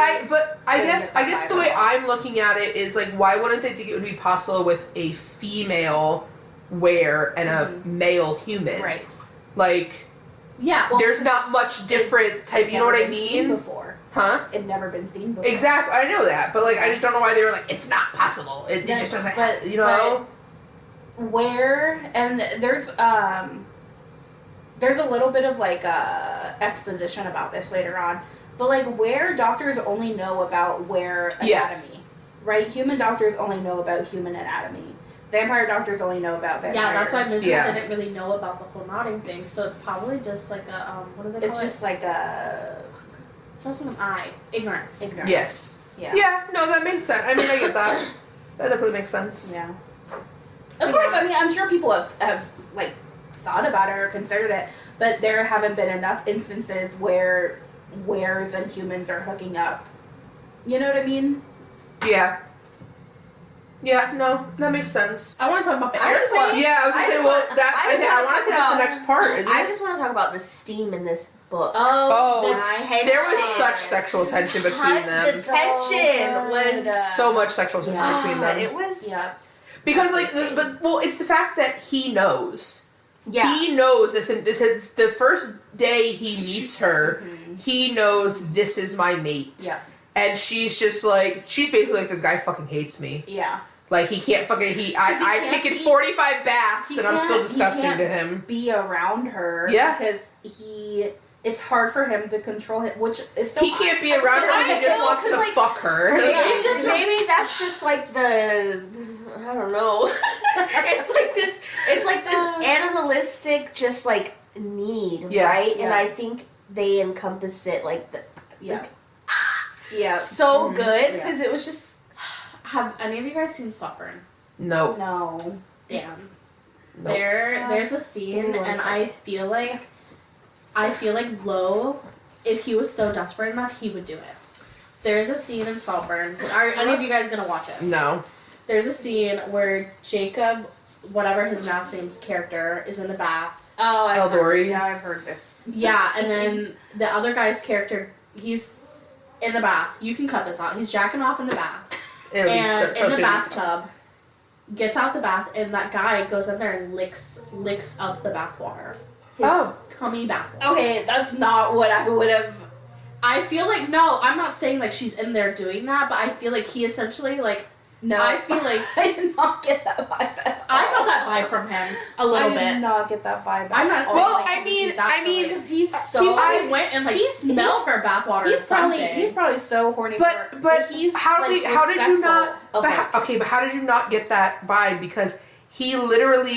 I didn't guess get that the vibe. way I'm looking at it is like, why wouldn't they think it would be possible with a female were and a male human? Right. Like Yeah. Well, there's not much different type. You know what I mean? Before. Huh? It'd never been seen before. Exactly. I know that, but like I just don't know why they were like, it's not possible. It That- just doesn't. but- You know. Where and there's a little bit of like exposition about this later on, but like where doctors only know about where anatomy, Yes. right? Human doctors only know about human anatomy. Vampire doctors only know about vampire. Yeah, that's why Mizuho Yeah. didn't really know about the whole nodding thing. So it's probably just like a what do they It's call just like a it? It's also an I. Ignorance. ignorance. Yes. Yeah. Yeah. No, that makes sense. I mean, I get that. That definitely makes sense. Yeah. Of course, I mean, I'm sure people have like thought about it or considered it, but there haven't been enough instances where wares and humans are hooking up. You know what I mean? Yeah. Yeah. No, that makes sense. I want to talk about the I just airplane. want- Yeah, I was gonna I say, just well, want- that I just I want want to to say that's talk the about- next part, isn't I it? just want to talk about the steam in this book. Oh, the tension. there was such sexual tension between The them. tension was So much sexual tension Yeah. between them. It was. Yeah. Because like, it's the fact that he knows. Yeah. He knows this. And this is the first day he meets her. He knows this is my mate. Yeah. And she's just like, she's basically like, this guy fucking hates me. Yeah. Like he can't fucking I've can't taken be- 45 baths he and I'm still can't- he disgusting can't to him. Be around her. Yeah. Because it's hard for him to control him, which is so. He can't be around her because he just know, wants 'cause, to like, fuck her. Maybe that's just like the, I don't know. it's like this animalistic just like need, Yeah. right? Yeah. And I think they encompassed it like Yeah. Yeah. so Mhm. good Yeah. because it was just Have any of you guys seen Saltburn? No. No. Damn. Nope. There's a scene, Give me one and second. I feel like Lo, if he was so desperate enough, he would do it. There's a scene in Saltburn. Are any of you guys gonna watch it? No. There's a scene where Jacob, whatever his last name's character, is in the bath. Oh, Eldori. I've heard this. Yeah, and then the other guy's character, he's in the bath. You can cut this out. He's jacking off in the bath. It'll be- And in trust the me, bathtub, gets out the bath, and that guy goes in there and licks up the bathwater. His Oh. cummy bathwater. Okay, that's not what I would have. I feel like, no, I'm not saying like she's in there doing that, but I feel like he essentially, like, No. I feel like I did not get that vibe at I all. got that vibe from him a little I bit. did not get that vibe. I'm not saying Well, like, I mean, he's that good. because he's so. He probably went and like he's- smelled her bathwater or He's probably something. so horny for her. But he's how like, did how did you not? respectful But of her. but how did you not get that vibe? Because he literally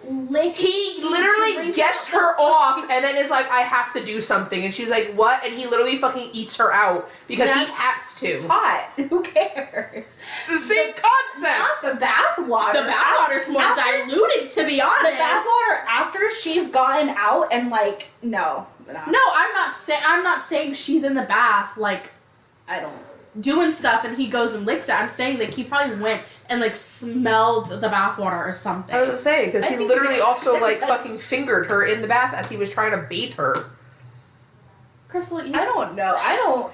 licking. he literally drinking gets the- her off and then is like, I have to do something, and she's like, what? And he literally fucking eats her out because he That's has to. hot. Who cares? It's the same concept. Not the bath water. The bathwater's more After- diluted, to be The honest. bath water after she's gotten out and like no. No, I'm not saying she's in the bath like I don't. doing stuff and he goes and licks it. I'm saying like he probably went and like smelled the bathwater or something. I was gonna say because I he think literally also like that's- fucking fingered her in the bath as he was trying to bathe her. Crystal, you I don't know.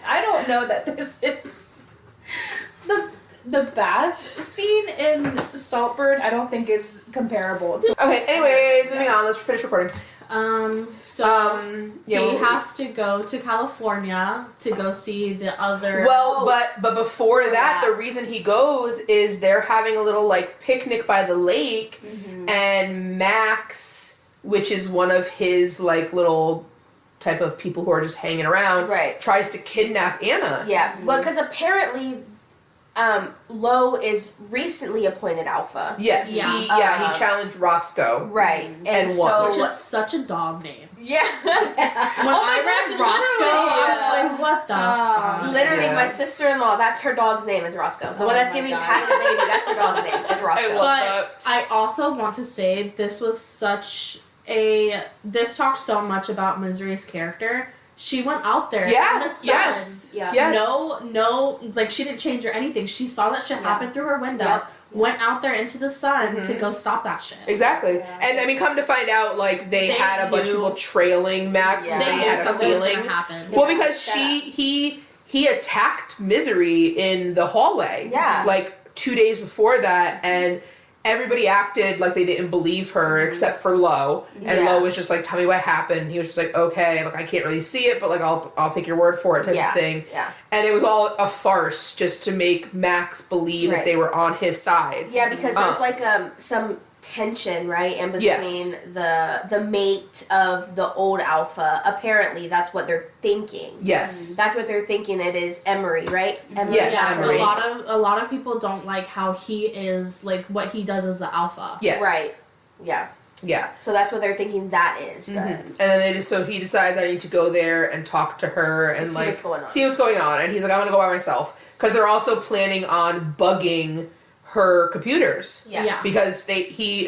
I don't know that this is the bath scene in Saltburn. I don't think is comparable. Okay. Anyways, moving on. Let's finish recording. So Yeah. he well, has to go to California to go see the other. Well, but before that, Yeah. the reason he goes is they're having a little like picnic by the lake, Mm-hmm. and Max, which is one of his like little type of people who are just hanging around, Right. tries to kidnap Anna. Yeah, well, because apparently, Lo is recently appointed alpha. Yes. Yeah. He challenged Roscoe. Right, and And what? which so is such a dog name. yeah, When Oh my I gosh, read Roscoe, I literally, was like, what the fuck? literally, Yeah. my sister-in-law. That's her dog's name is Roscoe. The Oh one that's my giving God. having a baby. That's her dog's name. It's Roscoe. love But that. I also want to say this was such this talked so much about Misery's character. She went out there in Yeah. the sun. Yes. Yeah. Yes. No, like she didn't change or anything. She saw that shit happen through her window, Yep. went out there into the sun Mhm. to go stop that shit. Exactly. Yeah. And I mean, come to find out, like they They had a bunch of knew- people trailing Max Yeah. because They they knew had a something was feeling. gonna happen. Well, Yeah, because shut he attacked Misery in the hallway. Yeah. Like 2 days before that, and everybody acted like they didn't believe her except for Lo. And Yeah. Lo was just like, "Tell me what happened." He was just like, "Okay, like I can't really see it, but like I'll take your word for it," type Yeah. of thing. Yeah. And it was all a farce just to make Max believe that Right. they were on his side. Yeah, because there's like some tension, right, in between Yes. the mate of the old alpha. Apparently, that's what they're thinking. Yes. That's what they're thinking. It is Emery, right? Emery. Yes, Yeah, Emery. a lot of people don't like how he is like what he does as the alpha. Yes. Right. Yeah. Yeah. So that's what they're thinking that is. But And then so he decides I need to go there and talk to her and see like what's going on. see what's going on. And he's like, I'm gonna go by myself because they're also planning on bugging her computers. Yeah. Because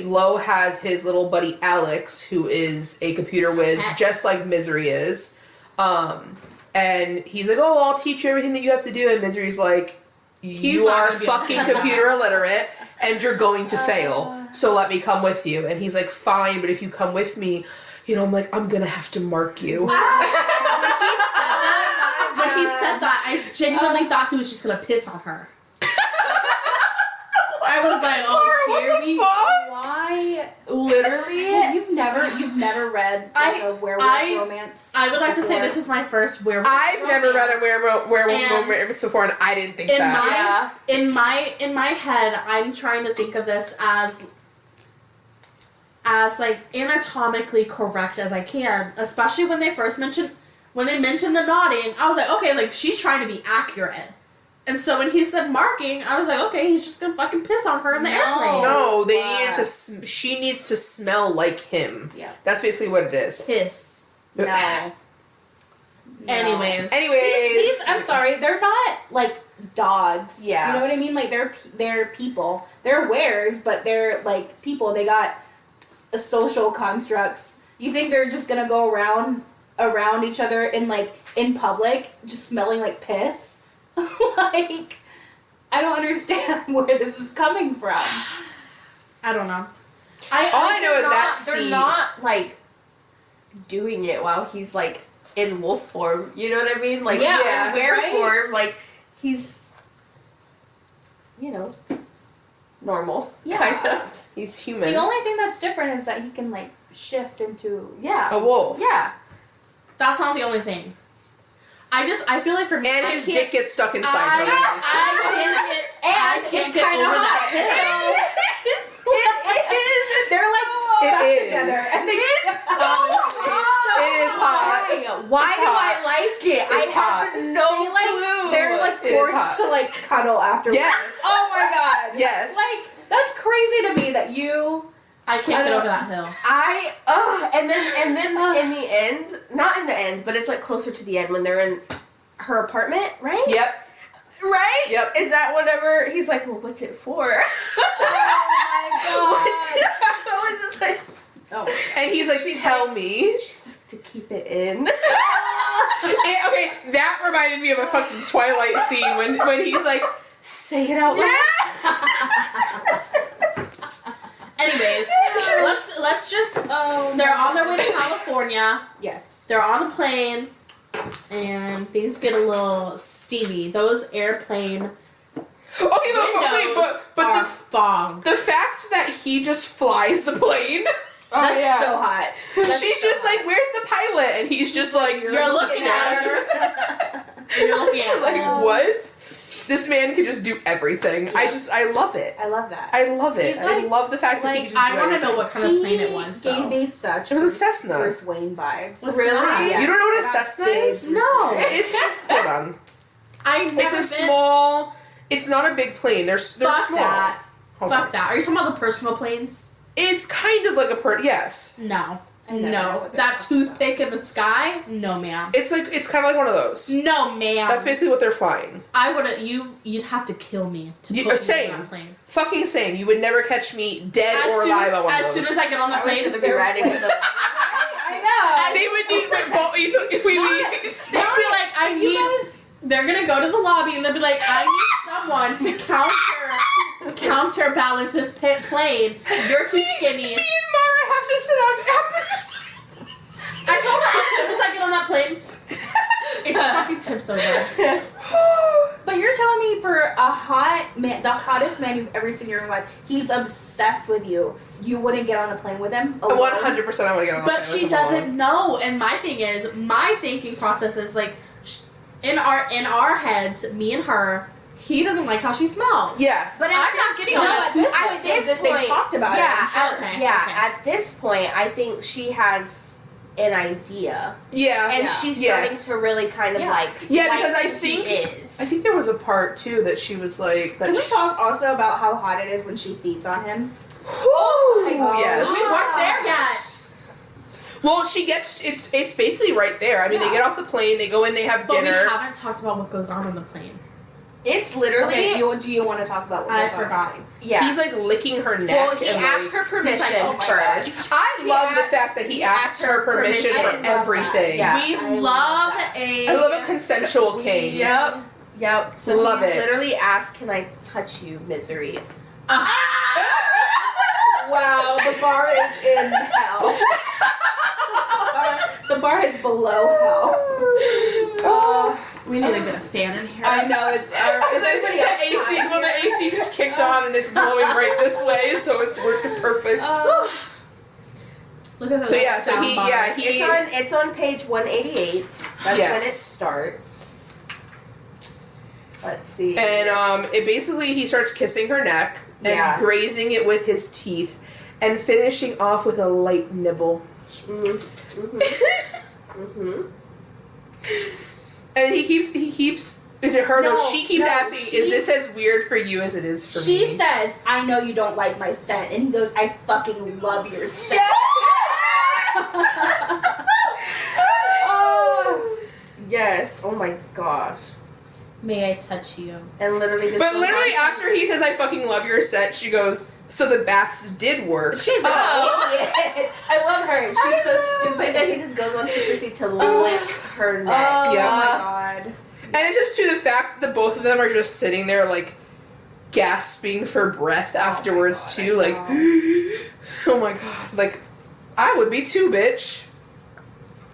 Lo has his little buddy Alex, who is a computer whiz, just like Misery is. And he's like, "Oh, I'll teach you everything that you have to do." And Misery's like, "You not are gonna be fucking able to- computer illiterate, and you're going to fail. So let me come with you." And he's like, "Fine, but if you come with me, I'm like, I'm gonna have to mark you." When he said that, I genuinely thought he was just gonna piss on her. I was like, oh, here we Why? Literally. You've never read like a werewolf romance. I would like to say before? this is my first werewolf. I've never read a werewolf And romance before, and I didn't think in that. my in my head, I'm trying to think of this as like anatomically correct as I can, especially when they mentioned the nodding. I was like, okay, like she's trying to be accurate. And so when he said marking, I was like, okay, he's just gonna fucking piss on her in the airplane. No, they Wow. needed to. She needs to smell like him. Yeah. That's basically what it is. Piss. No. Anyways. These, I'm sorry, they're not like dogs. Yeah. You know what I mean? Like they're people. They're wares, but they're like people. They got social constructs. You think they're just gonna go around each other in public, just smelling like piss? Like, I don't understand where this is coming from. I don't know. All I know is that they're scene. not like doing it while he's like in wolf form. You know what I mean? Like Yeah, in were right? form, like he's, you know, normal. Yeah. Kind of. He's human. The only thing that's different is that he can like shift into. Yeah. A wolf. Yeah. That's not the only thing. I feel like for me, And I his can't- dick gets stuck inside I her. can't get over that piss. They're like It stuck is. together. And they, It is hot. Why It's do hot. I like it? I It's hot. have no clue. they're like It is hot. forced to like cuddle afterwards. Yes. Oh my god. Yes. Like that's crazy to me that you. I can't get over that hill. And then in the end, not in the end, but it's like closer to the end when they're in her apartment, right? Yep. Right? Yep. Is that whenever he's like, well, what's it for? Oh I was just like, my god. Oh. And he's like, She's tell me. she's like, to keep it in. Okay, that reminded me of a fucking Twilight scene when he's like, say it out loud. Anyways, let's just. Oh. They're on their way to California. Yes. They're on the plane, and things get a little steamy. Those airplane Okay, windows but are the fogged. the fact that he just flies the plane. That's so hot. She's just like, where's the pilot? And he's just like, You're looking at her. You're looking at Like, her. what? This man can just do everything. I love it. I love that. I love it. He's I like- love the fact that he like, can just do I want to everything. know what kind of plane it was, He gave though. me such It was a Cessna. Bruce Wayne vibes. What's Really? that? Yes, You don't know what a I got Cessna big is? Bruce No. Wayne. It's just, hold on. I never It's a been. small, it's not a big plane. They're Fuck small. that. Hold Fuck on. that. Are you talking about the personal planes? It's kind of like a yes. No. I never know No. what they're That called. toothpick in the sky? No, ma'am. It's kind of like one of those. No, ma'am. That's basically what they're flying. I would. You'd have to kill me to You- put me same. on that plane. Fucking same. You would never catch me dead As or soon, alive on one as of those. soon as I get on the I was plane, gonna be riding with them. I know. They would need they'll be like, I You need. guys. They're gonna go to the lobby and they'll be like, I need someone to counterbalance this plane. You're too skinny. Me and Mara have to sit on opposite. I told her as soon as I get on that plane, it just fucking tips over. But you're telling me for a hot man, the hottest man you've ever seen in your life, he's obsessed with you. You wouldn't get on a plane with him? Alone? 100% I want to get on the plane But she with him alone. doesn't know. And my thing is, my thinking process is like, in our heads, me and her, he doesn't like how she smells. Yeah. But at I'm this, not getting No, on at that this toothpick. point, because if they talked about yeah, it, I'm sure. Okay, yeah. okay. At this point, I think she has an idea, Yeah. and Yeah. she's Yes. starting to really kind of Yeah. like. Yeah, like because I who he think- is. I think there was a part too that she was like. That Can we she- talk also about how hot it is when she feeds on him? Oh my God. yes. We weren't there yet. Well, she gets it's basically right there. I mean, they Yeah. get off the plane, they go in, they have But we dinner. haven't talked about what goes on the plane. It's literally. Okay, do you want to talk about what I goes on? forgot. Yeah. He's like licking her neck. well, he and asked like, her permission oh my first. I He love the asked- fact that he asks her permission I for love that. everything. Yeah. We I love love that. a. I love a consensual king. Yep. Yep. So Love he it. literally asked, "Can I touch you, misery?" Wow, the bar is in hell. The bar is below hell. We need to get a fan in here. I know it's. I was like, everybody the else AC, behind well, the you. AC just kicked on and it's blowing right this way, so it's working perfect. Look at those. So yeah, so sound he- bars. yeah, he- It's on page 188. That's when it Yes. starts. Let's see. And it basically he starts kissing her neck and Yeah. grazing it with his teeth and finishing off with a light nibble. And he keeps is it her? No, No, she keeps no, asking, she- is this as weird for you as it is for She me? says, "I know you don't like my scent," and he goes, "I fucking love your scent." Oh. Yes. Oh my gosh. May I touch you? And literally just But goes literally on after he says, I fucking love your scent, she goes, so the baths did work. She's an idiot. I love her. She's so stupid. And then he just goes on Secrecy to lick her neck. Oh Yeah. my god. And it's just to the fact that both of them are just sitting there, like, gasping for breath afterwards, God, too. I Like, oh my god. Like, I would be too, bitch.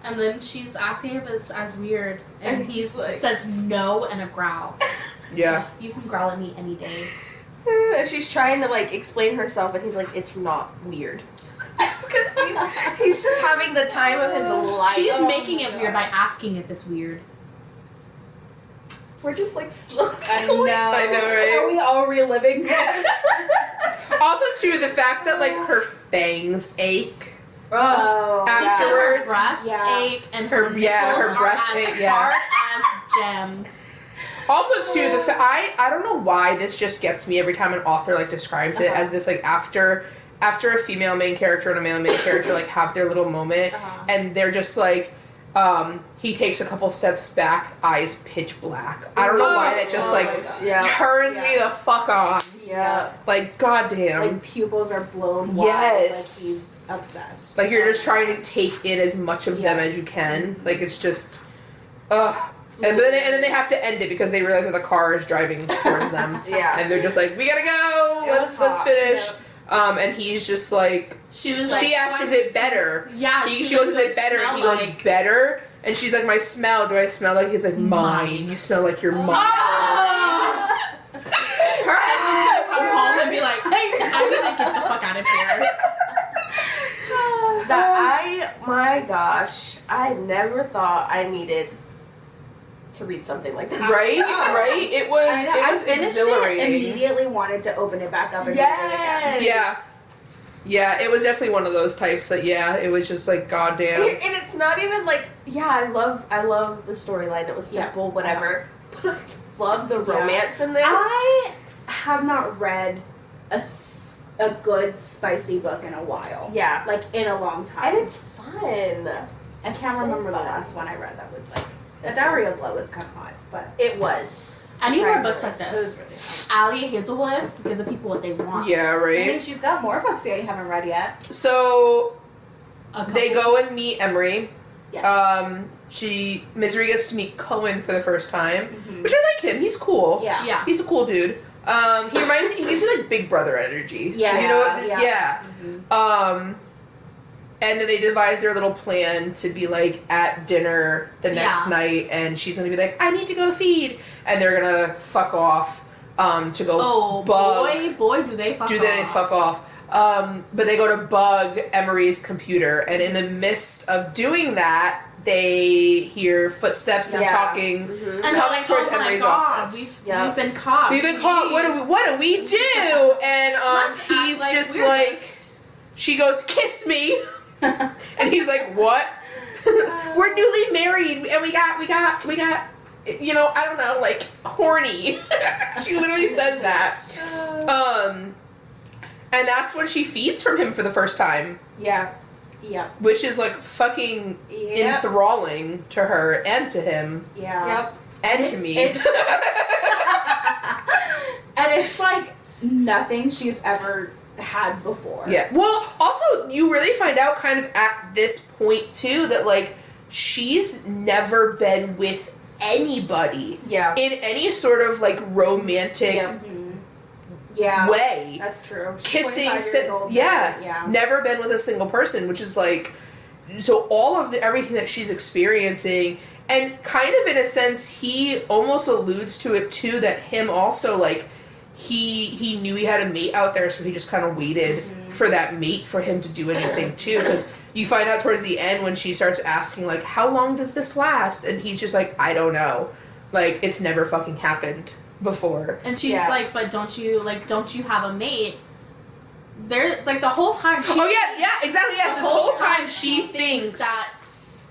And then she's asking if it's as weird, and And he's he's like- says no and a growl. Yeah. You can growl at me any day. And she's trying to like explain herself, and he's like, "It's not weird," because he's just having the time of his life. She's Oh making my it weird by asking if it's weird. We're just like slow. I know. right? Are we all reliving this? Also, too, the fact that, like, her fangs ache. Oh. She said her Afterwards, breasts yeah. ache and Her- her yeah, her nipples breasts are as ache, yeah. hard as gems. Also, too, I don't know why this just gets me every time an author, like, describes it as this, like, after a female main character and a male main character, like, have their little moment, and they're just, like, he takes a couple steps back, eyes pitch black. I don't know why that just, like, Yeah. turns me the fuck on. Yeah. Like, goddamn. Like pupils are blown wide. Yes. Like he's obsessed. Like, you're just trying to take in as much of them Yeah. as you can. Like, it's just, ugh. And then they have to end it because they realize that the car is driving towards them. Yeah. And they're just like, we gotta go. It was Let's hot, finish. And he's just like, She was she like, asked, "Do is I it better? Yeah, She goes, is it better? And he goes, better. And she's like, my smell. Do I smell like? He's like, mine. You smell like your mom. Oh! Her husband's gonna come home and be like, hey, I need to get the fuck out of here. My gosh, I never thought I needed to read something like this. Right? Right? It was I know. I finished it, exhilarating. immediately wanted to open it back up and read it again. Yeah. Yeah, it was definitely one of those types that, yeah, it was just like, goddamn. And it's not even like, yeah, I love the storyline. It was simple, whatever. But I love the romance in this. I have not read a good spicy book in a while. Yeah. Like in a long time. And it's fun. I can't so remember fun. the last one I read that was like The Diary of Blood was kind of hot, but It was. I need more books like it was this. really Allie Hazelwood, give the people what they want. Yeah, hot. I mean, right? she's got more books that you haven't read yet. So, A couple. they go and meet Emery. Yes. Misery gets to meet Cohen for the first time, Mhm. which I like him. He's cool. Yeah. Yeah. He's a cool dude. He reminds me, he gives me like Big Brother energy. Yeah. You know, Yeah. Mhm. And then they devise their little plan to be like at dinner the next Yeah. night, and she's gonna be like, I need to go feed, and they're gonna fuck off, to go Oh, bug. boy, do they fuck Do off. they fuck off? But they go to bug Emery's computer, and in the midst of doing that, they hear footsteps and Yeah. talking. Mhm. And they're coming like, towards oh my Emery's God, office. We've been caught. We've been caught. What do we do? And Let's act he's like just we're like, this. she goes, kiss me, and he's like, what? We're newly married, and we got, you know, I don't know, like horny. She literally says that. And that's when she feeds from him for the first time, Yeah. Yep. which is like fucking Yep. enthralling to her and to him Yeah. Yep. and to It's- me. it's- And it's like nothing she's ever had before. Yeah. Well, also, you really find out kind of at this point, too, that, like, she's never been with anybody Yeah. in any sort of, like, romantic Yeah. Mhm. Yeah. way. That's true. She's Kissing, 25 years old now. yeah. Yeah. Never been with a single person, which is, like, so all of everything that she's experiencing, and kind of in a sense, he almost alludes to it, too, that him also, like, he knew he had a mate out there, so he just kind of waited for that mate for him to do anything too. Because you find out towards the end when she starts asking like, "How long does this last?" and he's just like, "I don't know." Like it's never fucking happened before. And she's Yeah. like, but don't you have a mate? There, like the whole time. She Oh yeah, exactly. Yes, the this whole time she thinks that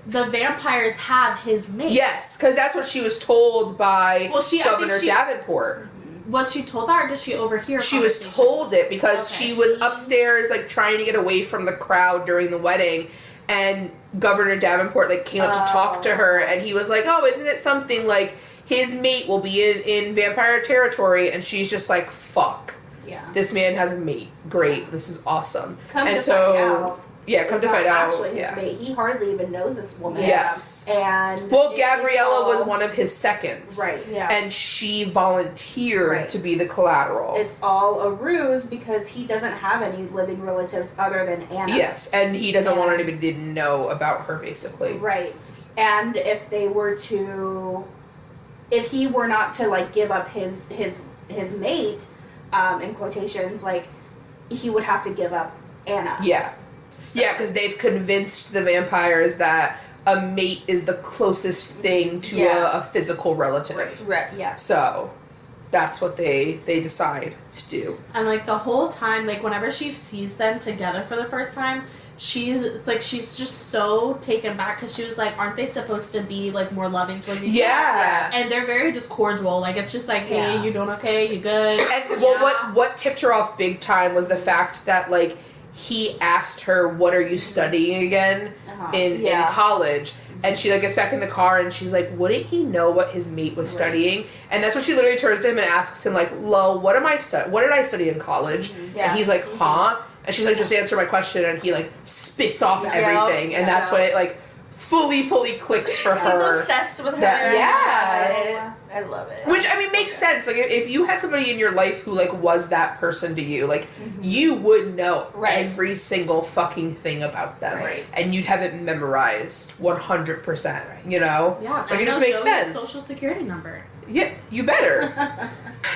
the vampires have his mate. yes, because that's what she was told by Well, I think Governor she- Davenport. Was she told that, or did she overhear? a She was conversation? told it because Okay. she was upstairs like trying to get away from the crowd during the wedding, and Governor Davenport like came up to talk to her, and he was like, "Oh, isn't it something like his mate will be in vampire territory?" And she's just like, "Fuck, Yeah. this man has a mate. Great, this is awesome." Come and to so, find out, yeah, come it's to not find out, actually his yeah. mate. He hardly even knows this woman. Yes. And Well, it's Gabriella was all- one of his seconds. Right. Yeah. And she volunteered Right. to be the collateral. It's all a ruse because he doesn't have any living relatives other than Anna. Yes, and he doesn't want And- anybody to know about her, basically. Right. And if they were to, if he were not to like give up his mate, in quotations, like he would have to give up Anna. Yeah. So- Yeah, because they've convinced the vampires that a mate is the closest thing to Yeah. a physical relative. Right. Yeah. So that's what they decide to do. And like the whole time, like whenever she sees them together for the first time, she's just so taken back because she was like, aren't they supposed to be like more loving towards each other? Yeah. And they're very just cordial. Like it's just like, hey, Yeah. you doing okay? You good? And well, Yeah. what tipped her off big time was the fact that like he asked her, "What are you studying again Uh-huh. in Yeah. college?" And she like gets back in the car and she's like, "Wouldn't he know what his mate was Right. studying?" And that's when she literally turns to him and asks him like, "Lo, what did I study in college?" Yeah. And he's like, "Huh?" And she's like, "Just answer my question." And he like spits off Yeah. everything, and that's Yeah. when it like fully clicks for He's her. obsessed with her. That- yeah. I love it. Which I mean makes sense. Like if you had somebody in your life who like was that person to you, like you would know Right. every single fucking thing about them, Right. and you'd have it memorized 100%. You know, Yeah. Like, I it just know makes Joey's sense. social security number. yeah, you better.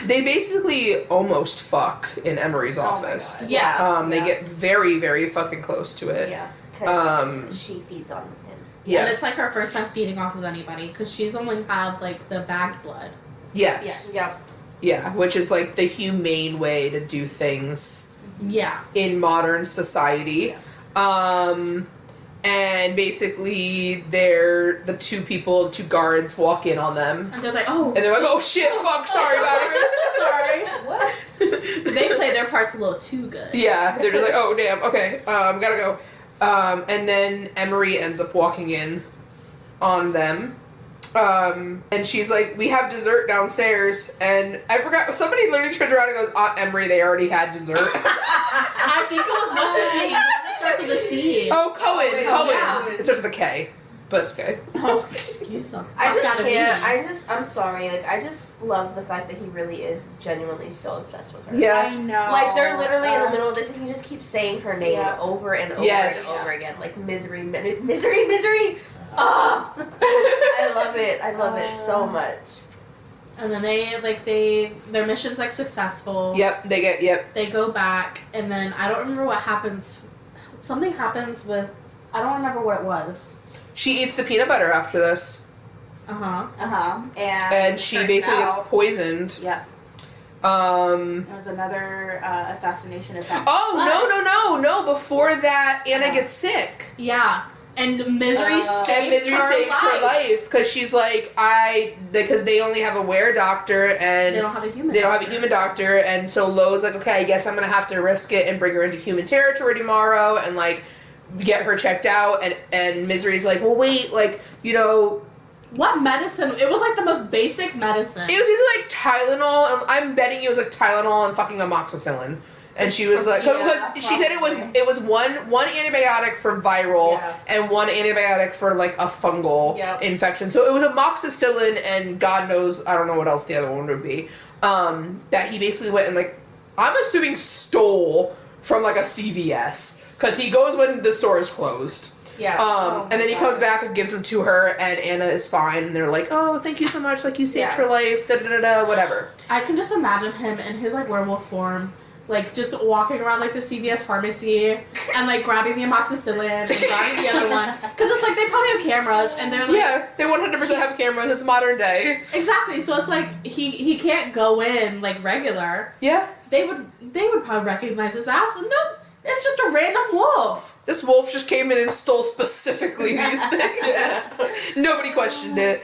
They basically almost fuck in Emery's Oh my office. God. Yeah. They Yeah. get very very fucking close to it. Yeah. Because she feeds on him. Yes. And it's like her first time feeding off of anybody because she's only had like the bagged blood. Yes. Yeah. Yeah, which is like the humane way to do things Yeah. in modern society. And basically the two guards walk in on them. And they're like, oh. And they're like, "Oh shit, fuck, sorry about it." Sorry. Whoops. They play their parts a little too good. Yeah, they're just like, "Oh damn, okay, gotta go." And then Emery ends up walking in on them. And she's like, "We have dessert downstairs." And I forgot, somebody literally turns around and goes, Emery, they already had dessert." I think it was what's his name? It starts with a C. Oh, Cohen. yeah. It starts with a K, but it's okay. Oh, excuse them. I just Gotta can't. I'm sorry. Like, I just love the fact that he really is genuinely so obsessed with her. I know. Like, they're literally in the middle of this, and he just keeps saying her name Yeah. over and over Yes. and over again. Like, misery, misery. Oh, I love it. I love it so much. And then their mission's like successful. Yep, They go back, and then I don't remember what happens. Something happens with, I don't remember what it was. She eats the peanut butter after this. Uh-huh. And she turns basically gets out- poisoned. Yeah. Um. It was another assassination attempt. Oh, no. Before that, Anna gets sick. Yeah. And Misery And And Misery saves her life because she's like, because they only have a were-doctor and They don't have a human. they don't have a human doctor, and so Lo's like, okay, I guess I'm gonna have to risk it and bring her into human territory tomorrow and like get her checked out, and Misery's like, well, wait, like, you know, What medicine? It was like the most basic medicine. it was basically like Tylenol, and I'm betting it was like Tylenol and fucking amoxicillin. And she was like, Yeah, because she said it was probably. one antibiotic for viral Yeah. and one antibiotic for like a fungal Yep. infection. So it was amoxicillin and God knows, I don't know what else the other one would be. That he basically went and like, I'm assuming stole from like a CVS because he goes when the store is closed. Yeah. And then he comes back and gives them to her, and Anna is fine. And they're like, "Oh, thank you so much! Like you saved Yeah. her life." Da da da da. Whatever. I can just imagine him in his like werewolf form, like just walking around like the CVS pharmacy and like grabbing the amoxicillin and grabbing the other one. Because it's like they probably have camas and they're like, Yeah, they 100% have cameras. It's modern day. exactly. So it's like he can't go in like regular. Yeah. They would probably recognize his ass, and no, it's just a random wolf. This wolf just came in and stole specifically these things. Nobody questioned it.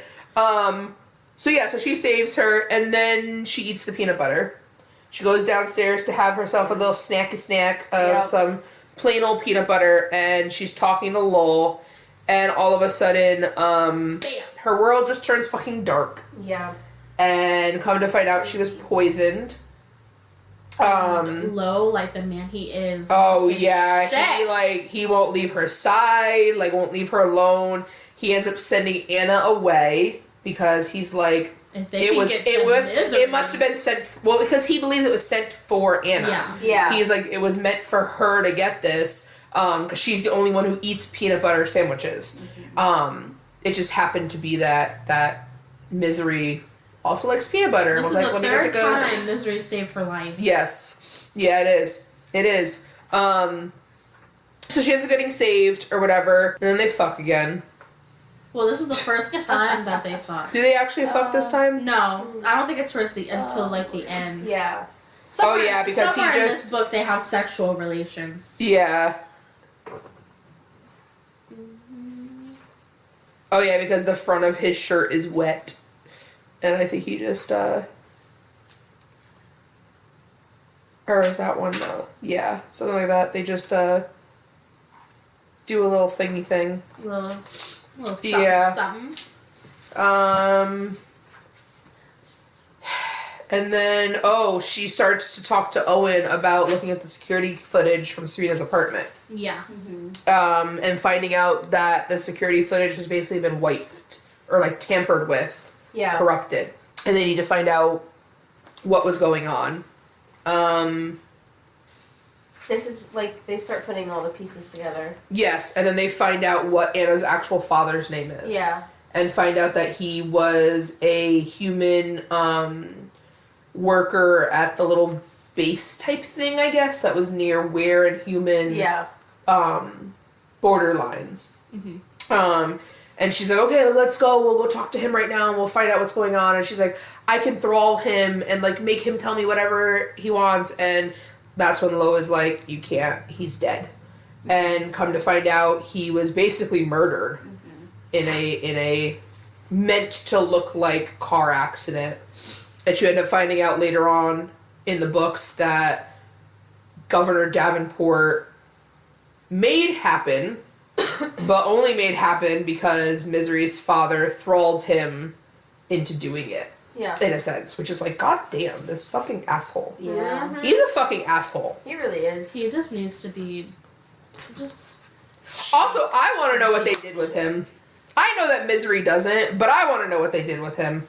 So she saves her, and then she eats the peanut butter. She goes downstairs to have herself a little snack of Yep. some plain old peanut butter, and she's talking to Lowell, and all of a sudden, Bam. her world just turns fucking dark. Yeah. And come to find out, she was poisoned. Low, like the man he is. Oh his yeah, shit. he won't leave her side, like won't leave her alone. He ends up sending Anna away because he's like, If they can get to Misery. it must have been sent, well, because he believes it was sent for Anna. Yeah. Yeah. He's like, it was meant for her to get this, because she's the only one who eats peanut butter sandwiches. It just happened to be that Misery also likes peanut butter. This and is was the like, third go. time Misery saved her life. Yes. Yeah, it is. It is. So she ends up getting saved or whatever, and then they fuck again. Well, this is the first time that they fucked. Do they actually fuck this time? No, I don't think it's towards the until like the end. Yeah. Somewhere, yeah, because he somewhere in just- this book they have sexual relations. Yeah. Oh yeah, because the front of his shirt is wet. And I think he just, or is that one? No. Yeah, something like that. They just, do a little thingy thing. Little something, Yeah. something. And then, she starts to talk to Owen about looking at the security footage from Serena's apartment. Yeah. And finding out that the security footage has basically been wiped or like tampered with, Yeah. corrupted, and they need to find out what was going on. This is like they start putting all the pieces together. Yes, and then they find out what Anna's actual father's name is. Yeah. And find out that he was a human worker at the little base type thing, I guess, that was near Ware and Human Yeah. borderlines. Mm-hmm. And she's like, okay, let's go. We'll go talk to him right now and we'll find out what's going on. And she's like, I can thrall him and like make him tell me whatever he wants. And that's when Lo is like, you can't. He's dead. And come to find out, he was basically murdered in a meant to look like car accident. And you end up finding out later on in the books that Governor Davenport made happen, but only made happen because Misery's father thralled him into doing it, Yeah. in a sense, which is like, god damn, this fucking asshole. Yeah. Mhm. He's a fucking asshole. He really is. He just needs to be just. Also, I want to know what they did with him. I know that Misery doesn't, but I want to know what they did with him.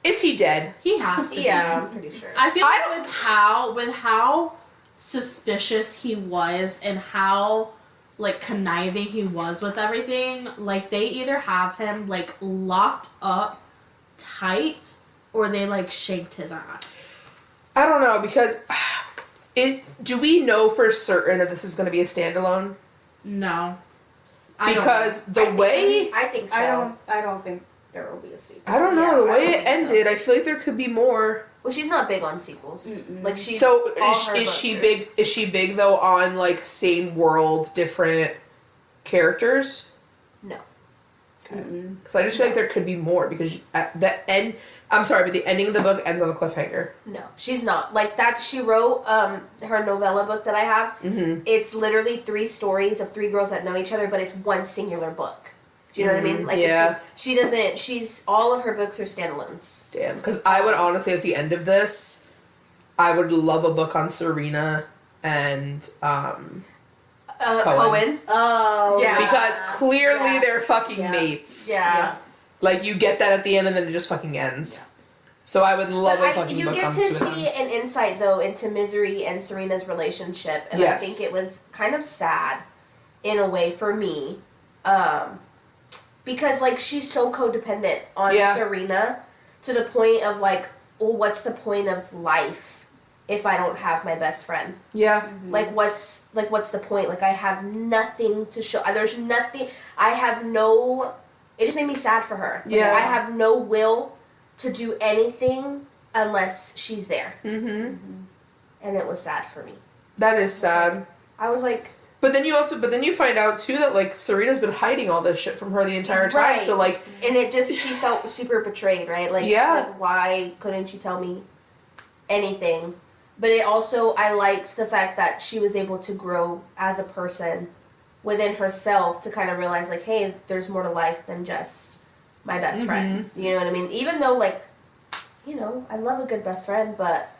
Is he dead? He has to. Yeah, Be. I'm pretty sure. I feel I like don't- with how suspicious he was and how like conniving he was with everything, like they either have him like locked up tight or they like shanked his ass. I don't know, because do we know for certain that this is going to be a standalone? No. I don't Because the way I think so. I don't think there will be a sequel. I don't know, Yeah, the I way don't it think so. ended, I feel like there could be more. Well, she's not big on sequels. Mm-mm. Like she's So all is, her is books she are- big? Is she big though on like same world, different characters? No. Mm-mm. Because I just feel like there could be more, because at the end, I'm sorry, but the ending of the book ends on a cliffhanger. No, she's not. Like that, she wrote her novella book that I have. Mm-hmm. It's literally 3 stories of 3 girls that know each other, but it's one singular book. Do you know what I mean? Like Yeah. it's just, she doesn't. She's all of her books are standalones. Damn. Because I would honestly, at the end of this, I would love a book on Serena and Cohen. Cohen. Oh. Yeah. Because clearly Yeah. they're fucking Yeah. mates. Yeah. Like, you get that at the end and then it just fucking ends. So I would love a fucking you book get on to 2 of them. see an insight though into Misery and Serena's relationship, and Yes. I think it was kind of sad, in a way for me, because like she's so codependent on Yeah. Serena, to the point of like, well, what's the point of life if I don't have my best friend? Yeah. Like what's the point? Like I have nothing to show. There's nothing. I have no. It just made me sad for her. Like, Yeah. I have no will to do anything unless she's there, Mm-hmm. and it was sad for me. That is sad. I was like, But then you find out too that like Serena's been hiding all this shit from her the entire time. Right. So like, and it just she felt super betrayed, right? Like, Yeah. like why couldn't she tell me anything? But it also I liked the fact that she was able to grow as a person within herself to kind of realize, like, hey, there's more to life than just my best friend. You know what I mean? Even though, like, you know, I love a good best friend, but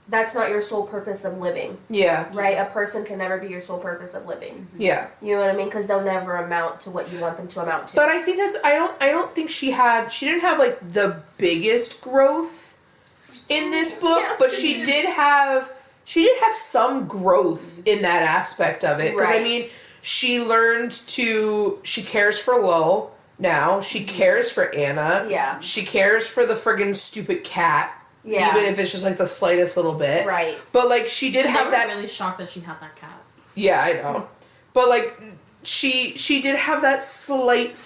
that's not your sole purpose of living, Yeah. right? A person can never be your sole purpose of living. Yeah. You know what I mean? Because they'll never amount to what you want them to amount to. But I think I don't think she didn't have like the biggest growth in this book, Yeah. but she did have some growth in that aspect of it. Because I Right. mean, she cares for Lowell now. She cares for Anna. Yeah. She cares for the friggin' stupid cat. Yeah. Even if it's just like the slightest little bit. Right. But like she did They have were that. really shocked that she had that cat. Yeah, I know. But like she did have that slight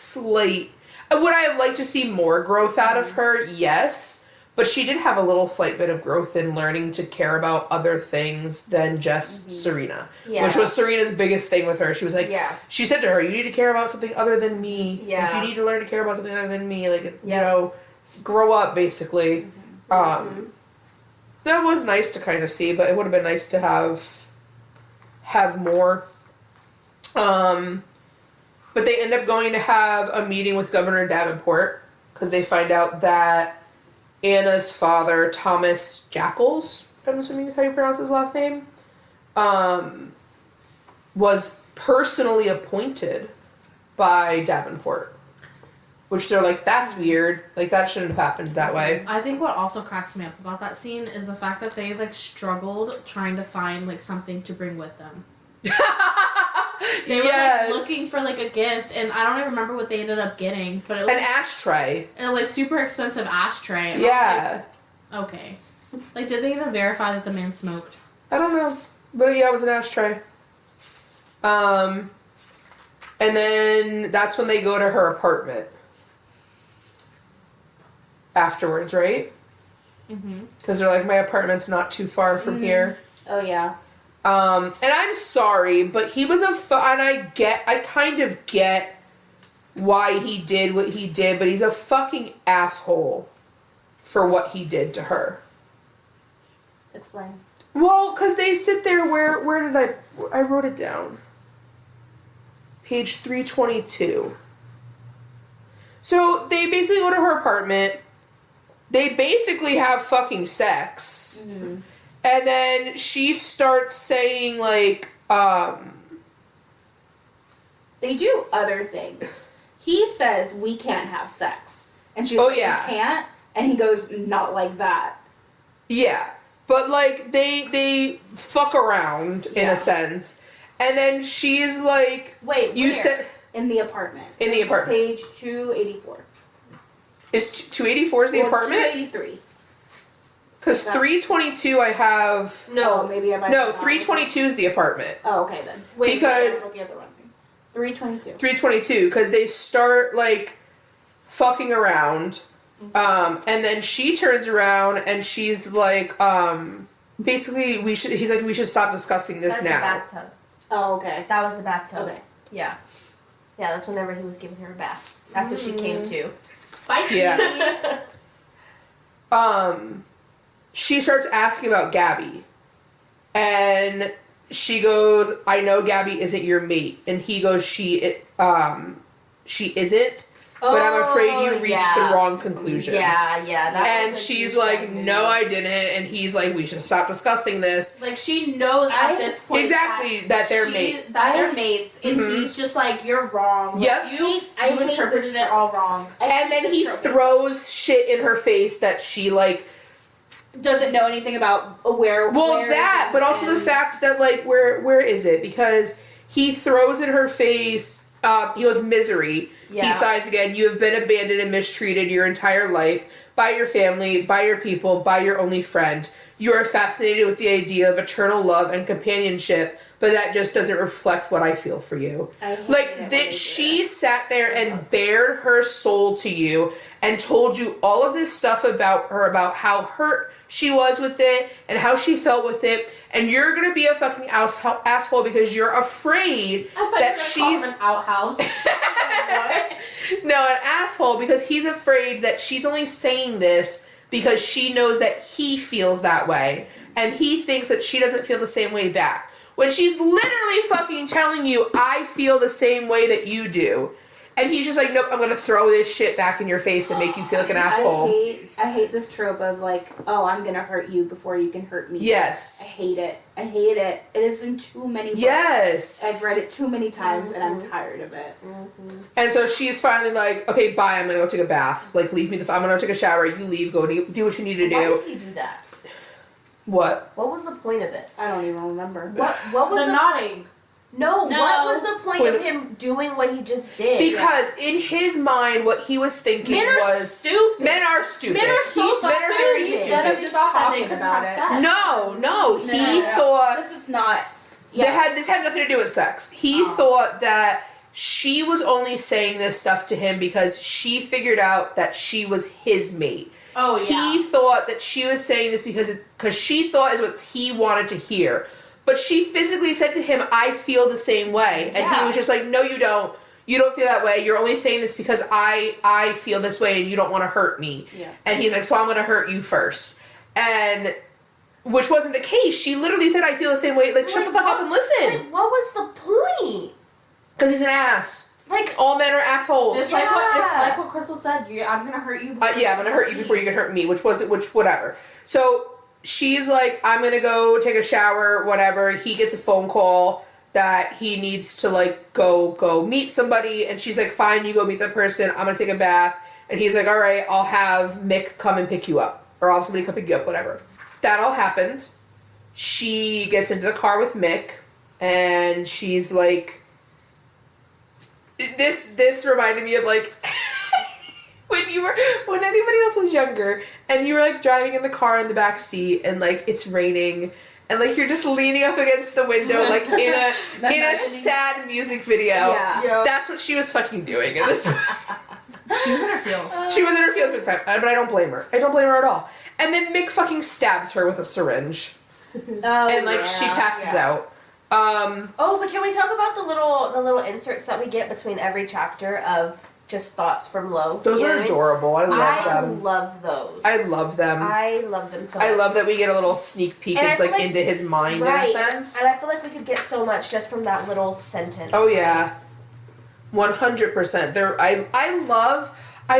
would I have liked to see more growth out of her? Yes. But she did have a little slight bit of growth in learning to care about other things than just Serena. Yeah. Which was Serena's biggest thing with her. She was like, Yeah. she said to her, you need to care about something other than me. Yeah. Like, you need to learn to care about something other than me. Like, you Yeah. know, grow up, basically. That was nice to kind of see, but it would have been nice to have more. But they end up going to have a meeting with Governor Davenport because they find out that Anna's father, Thomas Jackals, I'm assuming is how you pronounce his last name, was personally appointed by Davenport. Which they're like, that's weird. Like, that shouldn't have happened that way. I think what also cracks me up about that scene is the fact that they like struggled trying to find like something to bring with them. They were like looking for like a gift, and I don't even remember what they ended up getting, but it was an ashtray. a like super expensive ashtray. And Yeah. I was like, okay. Like, did they even verify that the man smoked? I don't know. But yeah, it was an ashtray. And then that's when they go to her apartment. Afterwards, right? Mm-hmm. Because they're like, my apartment's not too far from here. Oh yeah. And I'm sorry, but he was and I kind of get why he did what he did, but he's a fucking asshole for what he did to her. Explain. Well, because they sit there, where did I wrote it down. Page 322. So, they basically go to her apartment, they basically have fucking sex, and then she starts saying, like, They do other things. He says we can't have sex, and she's Oh, like, yeah. we can't, and he goes, not like that. yeah, but, like, they fuck around, in Yeah. a sense, and then she's like, Wait, you where? said, In the apartment. In the This is apartment. Page 284. is 284 is the apartment? 283. Because 322 I have, Oh, No. maybe I might. no, have 322 is the apartment. Oh, okay then. Wait, because- I'm looking at the wrong thing. 322. 322 because they start like fucking around and then she turns around and she's like basically he's like, we should stop discussing this That's the now. bathtub. Oh, okay. That was the bathtub. Okay. Yeah. Yeah, that's whenever he was giving her a bath. After she came to. Spicy. Yeah. She starts asking about Gabby and she goes, I know Gabby isn't your mate, and he goes, she isn't, but I'm afraid you reached the wrong conclusions. Yeah, that And was a she's huge like, thing. no, I didn't. And he's like, we should stop discussing this. Like, she knows at this point Exactly, that they're that they're mates, and he's just like, you're wrong. Like, Yep. you I hate interpreted this it all wrong. And then he throws shit in her face that she, like, doesn't know anything about where. well, where that, is it, but also the and- fact that, like, where is it? Because he throws in her face, he goes, misery. Yeah. He sighs again, you have been abandoned and mistreated your entire life by your family, by your people, by your only friend. You are fascinated with the idea of eternal love and companionship, but that just doesn't reflect what I feel for you. I hate it Like, when they do she that. sat there and bared her soul to you and told you all of this stuff about her, about how hurt she was with it and how she felt with it, and you're gonna be a fucking asshole because you're afraid I thought that you were gonna call she's him an outhouse. What? no, an asshole because he's afraid that she's only saying this because she knows that he feels that way, and he thinks that she doesn't feel the same way back. when she's literally fucking telling you, I feel the same way that you do. And he's just like, nope, I'm gonna throw this shit back in your face and make you feel like an asshole. I hate this trope of like, oh, I'm gonna hurt you before you can hurt me. I Yes. hate it. I hate it. It is in too many books. Yes. I've read it too many times and I'm tired of it. And so she's finally like, okay, bye, I'm gonna go take a bath. Like, leave me I'm gonna go take a shower, you leave, go do what you need to Why do. did he do that? What? What was the point of it? I don't even remember. What was The nodding. No, No. what was the point of him doing what he just did? Because in his mind, what he was thinking men are was stupid. men are stupid. Men are so Men are very stupid. Instead of stupid. just thought that talking they could about have it. sex. No, he No. thought This is not. this had nothing to do with sex. He thought that she was only saying this stuff to him because she figured out that she was his mate. Oh yeah. He thought that she was saying this because she thought is what he wanted to hear. But she physically said to him, I feel the same way. And he Yeah. was just like, no, you don't. You don't feel that way. You're only saying this because I feel this way and you don't want to hurt me. Yeah. And he's like, so I'm going to hurt you first. And which wasn't the case. She literally said, I feel the same way. Like, shut the fuck up and listen. Like, what was the point? Because he's an ass. Like, All men are assholes. It's like what Crystal said. I'm gonna hurt you. Yeah, I'm gonna hurt you before you can hurt me, which whatever. So she's like, I'm gonna go take a shower, whatever. He gets a phone call that he needs to like go meet somebody, and she's like, fine, you go meet that person. I'm gonna take a bath, and he's like, all right, I'll have Mick come and pick you up, or I'll have somebody come pick you up, whatever. That all happens. She gets into the car with Mick, and she's like, this reminded me of like when anybody else was younger and you were like driving in the car in the back seat and like it's raining and like you're just leaning up against the window like in a sad music video. Yeah. That's what she was fucking doing in this. She was in her feels. She was in her feels big time, but I don't blame her. I don't blame her at all. And then Mick fucking stabs her with a syringe Oh, and like she passes out. oh, but can we talk about the little inserts that we get between every chapter of just thoughts from Lo? Those You know are what I mean? adorable. I love I them. love those. I love them. I love them so much. I love that we get a little sneak peek And I into feel like like- into his mind right. in a sense. And I feel like we could get so much just from that little sentence. Oh yeah, 100%. There, I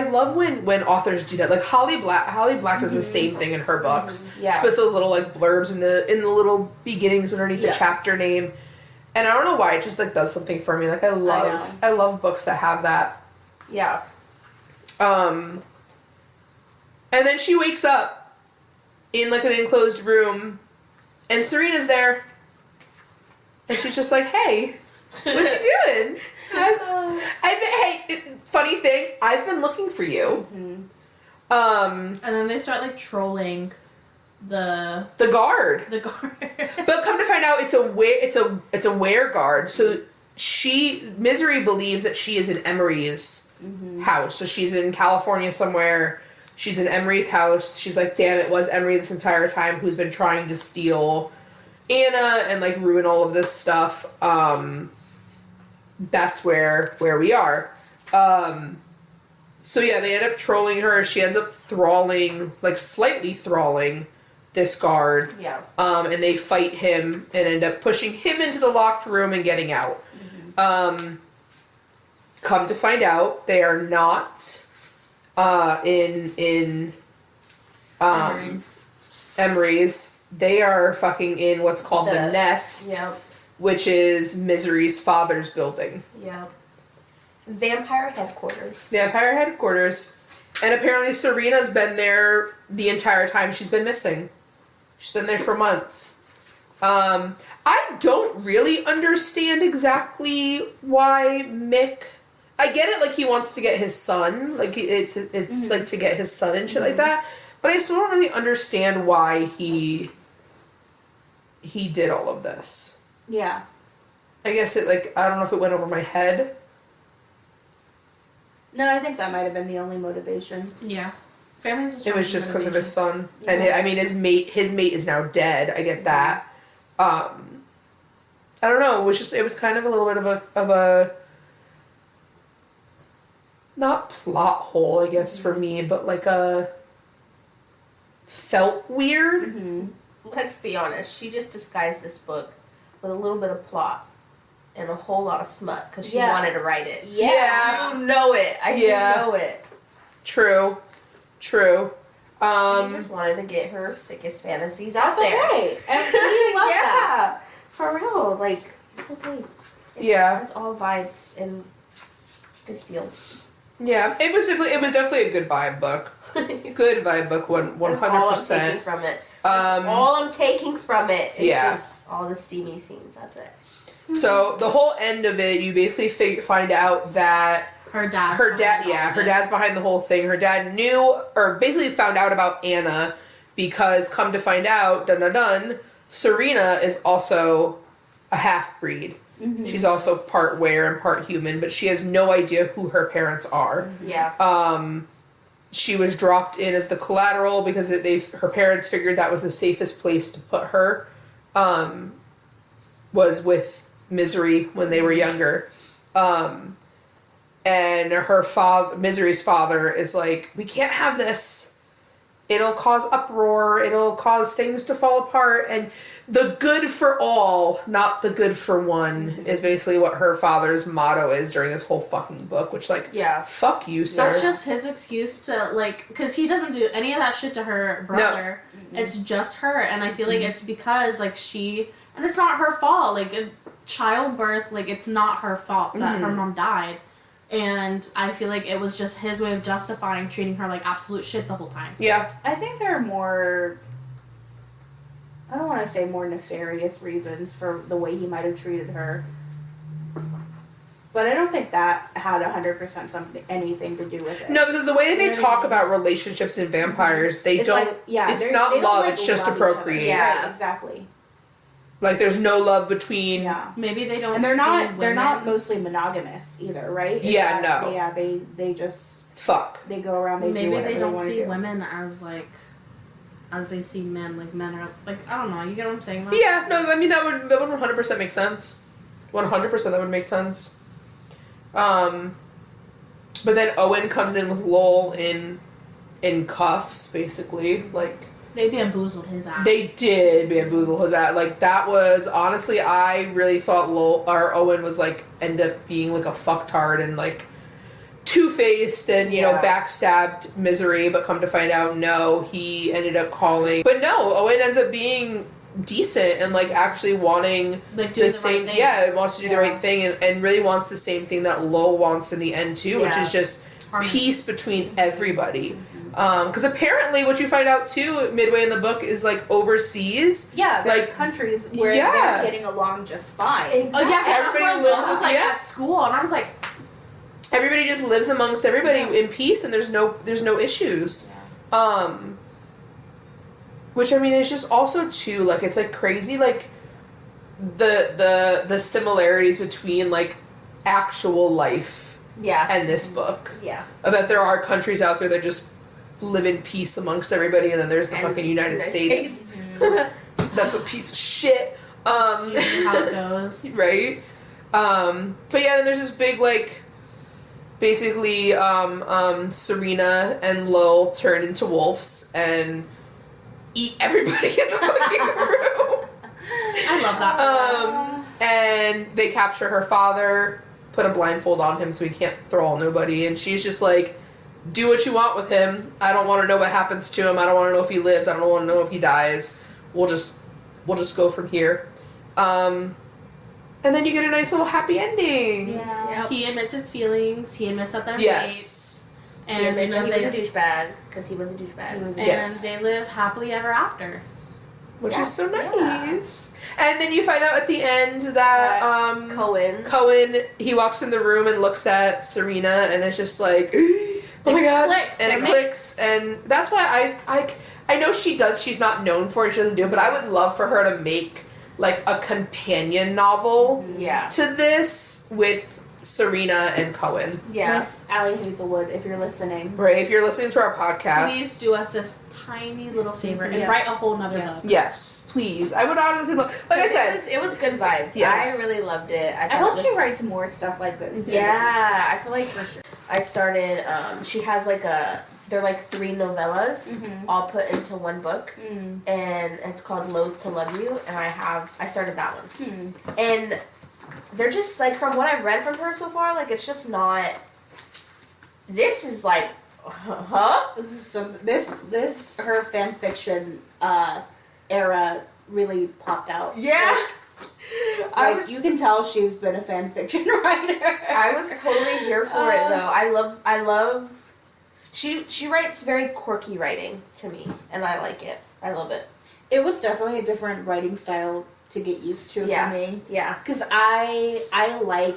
love when authors do that. Like Holly Black does the same thing in her books. Yeah. She puts those little like blurbs in the little beginnings underneath the Yeah. chapter name, and I don't know why it just like does something for me. Like I love books that have that. Yeah. And then she wakes up in like an enclosed room, and Serena's there, and she's just like, "Hey, what you doing?" Funny thing, I've been looking for you. Mm-hmm. And then they start like trolling the The guard, guard. but come to find out, it's a were guard. So Misery believes that she is in Emery's house. So she's in California somewhere. She's in Emery's house. She's like, damn, it was Emery this entire time who's been trying to steal Anna and like ruin all of this stuff. That's where we are. So yeah, they end up trolling her. She ends up slightly thralling this guard. Yeah. And they fight him and end up pushing him into the locked room and getting out. Come to find out, they are not in Emery's. They are fucking in what's called the Nest, Yep. which is Misery's father's building. Yep. Vampire headquarters. The Empire headquarters. And apparently Serena's been there the entire time she's been missing. She's been there for months. I don't really understand exactly why Mick... I get it, like, he wants to get his son. Like, it's like, to get his son and shit like that. But I still don't really understand why he did all of this. Yeah. I guess it, like, I don't know if it went over my head. No, I think that might have been the only motivation. Yeah. Family's a It strong was just because of his motivation. son, and I mean his mate is now dead. I get that. I don't know. It was kind of a little bit of a not plot hole, I guess, for me, but like a felt weird. Mm-hmm. Let's be honest. She just disguised this book with a little bit of plot and a whole lot of smut because she Yeah. wanted to write it. Yeah. You know it. I Yeah. know it. True. She just wanted to get her sickest fantasies out That's there. okay. And we love that. For real. Like, it's okay. Yeah. It's all vibes and good feels. Yeah. It was definitely a good vibe book. Good vibe book. 100%. That's all I'm taking from it. That's all I'm taking from it. It's Yeah. just all the steamy scenes. That's it. So the whole end of it, you basically find out that Her dad. her dad's behind the whole thing. Her dad knew, or basically found out about Anna, because come to find out, Serena is also a half-breed. Mm-hmm. She's also part were and part human, but she has no idea who her parents are. Yeah. She was dropped in as the collateral because her parents figured that was the safest place to put her. Was with Misery when they were younger. And Misery's father is like, we can't have this. It'll cause uproar. It'll cause things to fall apart. And the good for all, not the good for one, is basically what her father's motto is during this whole fucking book, which, like, Yeah. fuck you, sir. That's just his excuse to, like, because he doesn't do any of that shit to her brother. No. It's just her, and I feel like it's because, like, and it's not her fault. Like, childbirth, like, it's not her fault that her mom died. And I feel like it was just his way of justifying treating her like absolute shit the whole time. Yeah. I think there are more, I don't want to say more nefarious reasons for the way he might have treated her. But I don't think that had 100% anything to do with it. No, because the way that they You know what I talk mean? about relationships and vampires, they It's don't. like, yeah, it's they not don't, love, like, it's just to love each other. procreate. Yeah. Right, exactly. Like, there's no love between. Yeah. Maybe they don't. And they're see not women. they're not mostly monogamous either, right? Yeah, no. Yeah, they just Fuck. they go around, they do Maybe whatever they don't want to see do. women as like, as they see men. Like men are like, I don't know. You get what I'm saying? Though? Yeah, no, I mean, that would 100% make sense. 100% that would make sense. But then Owen comes in with Lowell in cuffs, basically. Like, They bamboozled his ass. they did bamboozle his ass. Like, that was, honestly, I really thought Owen was, like, end up being, like, a fucktard and, like, two-faced and, you know, Yeah. backstabbed Misery, but come to find out, no, he ended up calling. But no, Owen ends up being decent and, like, actually wanting like the doing same, right thing. yeah, wants to do the Yeah. right thing and really wants the same thing that Lowell wants in the end, too, which Yeah. is just Harmony. peace between everybody. Because apparently what you find out, too, midway in the book is, like, overseas. Yeah, there Like, are countries where yeah. they're getting along just fine. Oh yeah, 'cause that's Everybody what lives- I was like yeah. at school, and I was like, Everybody just lives amongst everybody in peace, and there's no issues. Which, I mean, is just also, too, like, it's, like, crazy, like, the similarities between, like, actual life Yeah. and this book. Yeah. About there are countries out there that just live in peace amongst everybody, and then there's the And fucking United States. That's a piece of shit. you know how it goes. Right? But yeah, then there's this big, like, basically, Serena and Lowell turn into wolves and eat everybody in the fucking room. I love that. And they capture her father, put a blindfold on him so he can't thrall nobody, and she's just like, do what you want with him. I don't want to know what happens to him. I don't want to know if he lives. I don't want to know if he dies. We'll just go from here. And then you get a nice little happy ending. Yeah. Yep. He admits his feelings. He admits that they're Yes. mates. And And they you know he they was a douchebag because he was a douchebag. and Yes. they live happily ever after. Which Yeah. is so Yeah. nice. And then you find out at the end that Cohen, he walks in the room and looks at Serena and it's just like, oh my god. click. And it They're clicks. And that's why I know she's not known for it, she doesn't do it, but I would love for her to make like a companion novel Yeah. to this with Serena and Cohen. Yeah. Miss Allie Hazelwood, if you're listening. Right? If you're listening to our podcast. Please do us this tiny little favor and Yeah. write a whole nother Yeah. book. Yes, please. I would honestly love, like I said, it was good vibes. Yes. I really loved it. I thought hope it she was- writes more stuff like this. Yeah, I feel like I started. She has like a they're like 3 novellas Mhm. all put into one book, Mm. and it's called Loath to Love You, and I started that one. Hmm. And they're just like, from what I've read from her so far, like it's just not, this is like, huh? This is some this her fan fiction era really popped out. Yeah. Like, you can tell she's been a fan fiction writer. I was totally here for it though. I love she writes very quirky writing to me, and I like it. I love it. It was definitely a different writing style to get used to Yeah. for me. Yeah. Because I like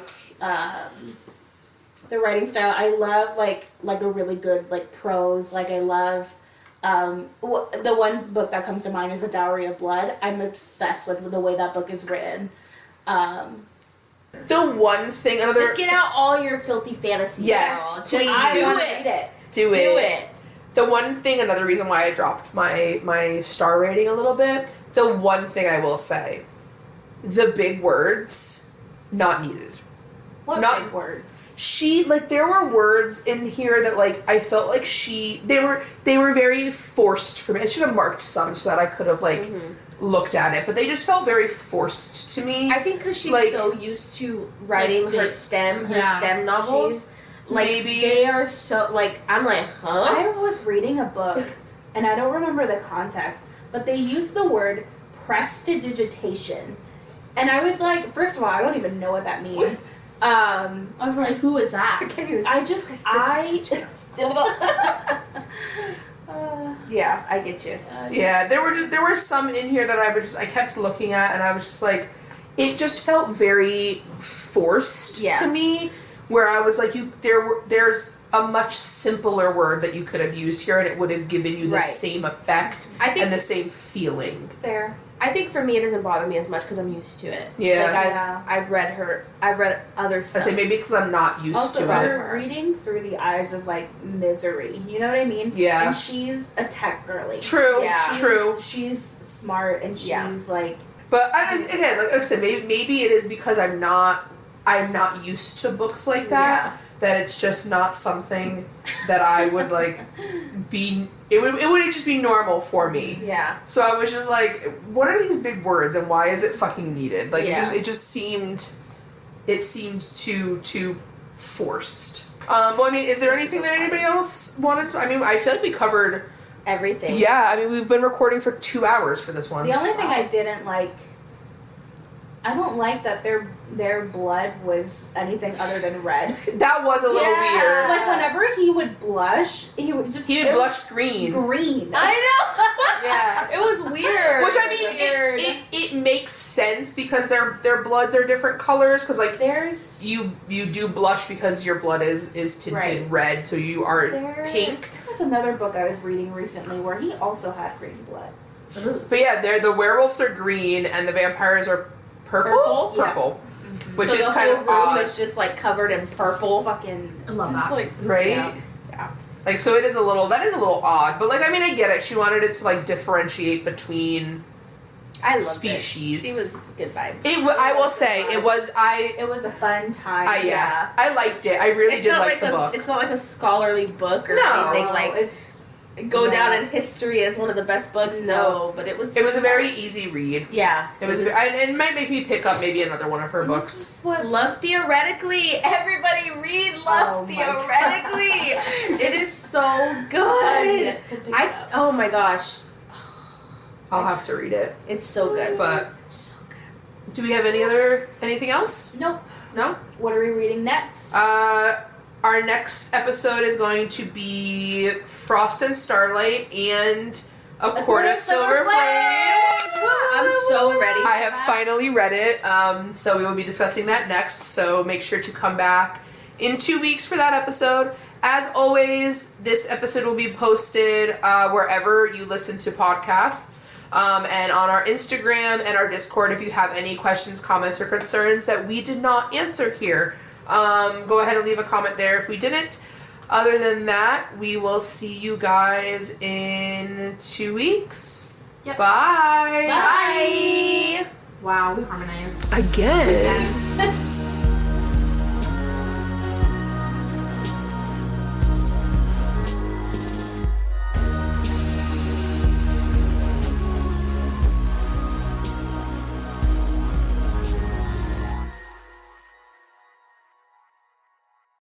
the writing style. I love like a really good like prose. Like I love the one book that comes to mind is A Dowry of Blood. I'm obsessed with the way that book is written. The one thing, another. Just get out all your filthy fantasy. Yes, girl. please. I do want to it. read it. Do Do it. it. The one thing, another reason why I dropped my star rating a little bit, the one thing I will say, the big words, not needed. What Not- big words? There were words in here that, like, I felt like they were very forced for me. I should have marked some so that I could have, like, looked at it, but they just felt very forced to me. I think because she's Like- so used to writing Like, her big- STEM yeah. novels. Like Maybe. they are so like, I'm like, huh? I was reading a book, and I don't remember the context, but they used the word prestidigitation, and I was like, first of all, I don't even know what that means. I was like, who is that? Yeah, I get you. Yeah, there were some in here that I kept looking at, and I was just like, it just felt very forced Yeah. to me. Where I was like, there's a much simpler word that you could have used here, and it would have given you the Right. same effect I think and the same feeling. Fair. I think for me it doesn't bother me as much because I'm used to it. Yeah. Like Yeah. I've read other I stuff. say maybe it's because I'm not used Also, to it. we're reading through the eyes of like misery. You know what I mean? Yeah. And she's a tech girly. True. Yeah. She's- She's smart and she's Yeah. like. But again, like I said, maybe it is because I'm not used to books like that. Yeah. That it's just not something that I would like be. It would just be normal for me. Yeah. So I was just like, what are these big words and why is it fucking needed? Like Yeah. it just seemed too forced. Well, I mean, is there anything that anybody else wanted? I mean, I feel like we covered. Everything. Yeah, I mean, we've been recording for 2 hours for this one. The only thing I didn't like. I don't like that their blood was anything other than red. That was a little Yeah. weird. Like whenever he would blush, he would just He it had was blushed green. green. I know. Yeah. It was weird. Which I mean, it makes sense because their bloods are different colors. Because like There's you do blush because your blood is tinted Right. red, so you are pink. There was another book I was reading recently where he also had green blood. But yeah, the werewolves are green and the vampires are purple. Yeah. Purple, which so is the kind whole of room odd, is just like covered in purple. Fucking I love just that. like right? yeah. Yeah. Like so, that is a little odd. But like, I mean, I get it. She wanted it to like differentiate between. I loved Species. it. She was good vibes. I will say it was It was a fun time. yeah, I liked it. I really did like the book. It's not like a scholarly book or No. anything like it's go no. down in history as one of the best books. No, but it was. It was a very easy read. Yeah. It was, and it might make me pick up maybe another one of her This books. is what Love Theoretically. Everybody read Love Oh my Theoretically. It is so I good. get to pick it up. Oh my gosh. I'll have to read it. It's so good. But So good. do we have anything else? Nope. No. What are we reading next? Our next episode is going to be Frost and Starlight and A Court of Silver Flames. I'm so ready. I have finally read it, so we will be discussing that next. So make sure to come back in 2 weeks for that episode. As always, this episode will be posted wherever you listen to podcasts. And on our Instagram and our Discord, if you have any questions, comments, or concerns that we did not answer here, go ahead and leave a comment there if we didn't. Other than that, we will see you guys in 2 weeks. Yep. Bye. Bye. Wow, we harmonized. Again. Again.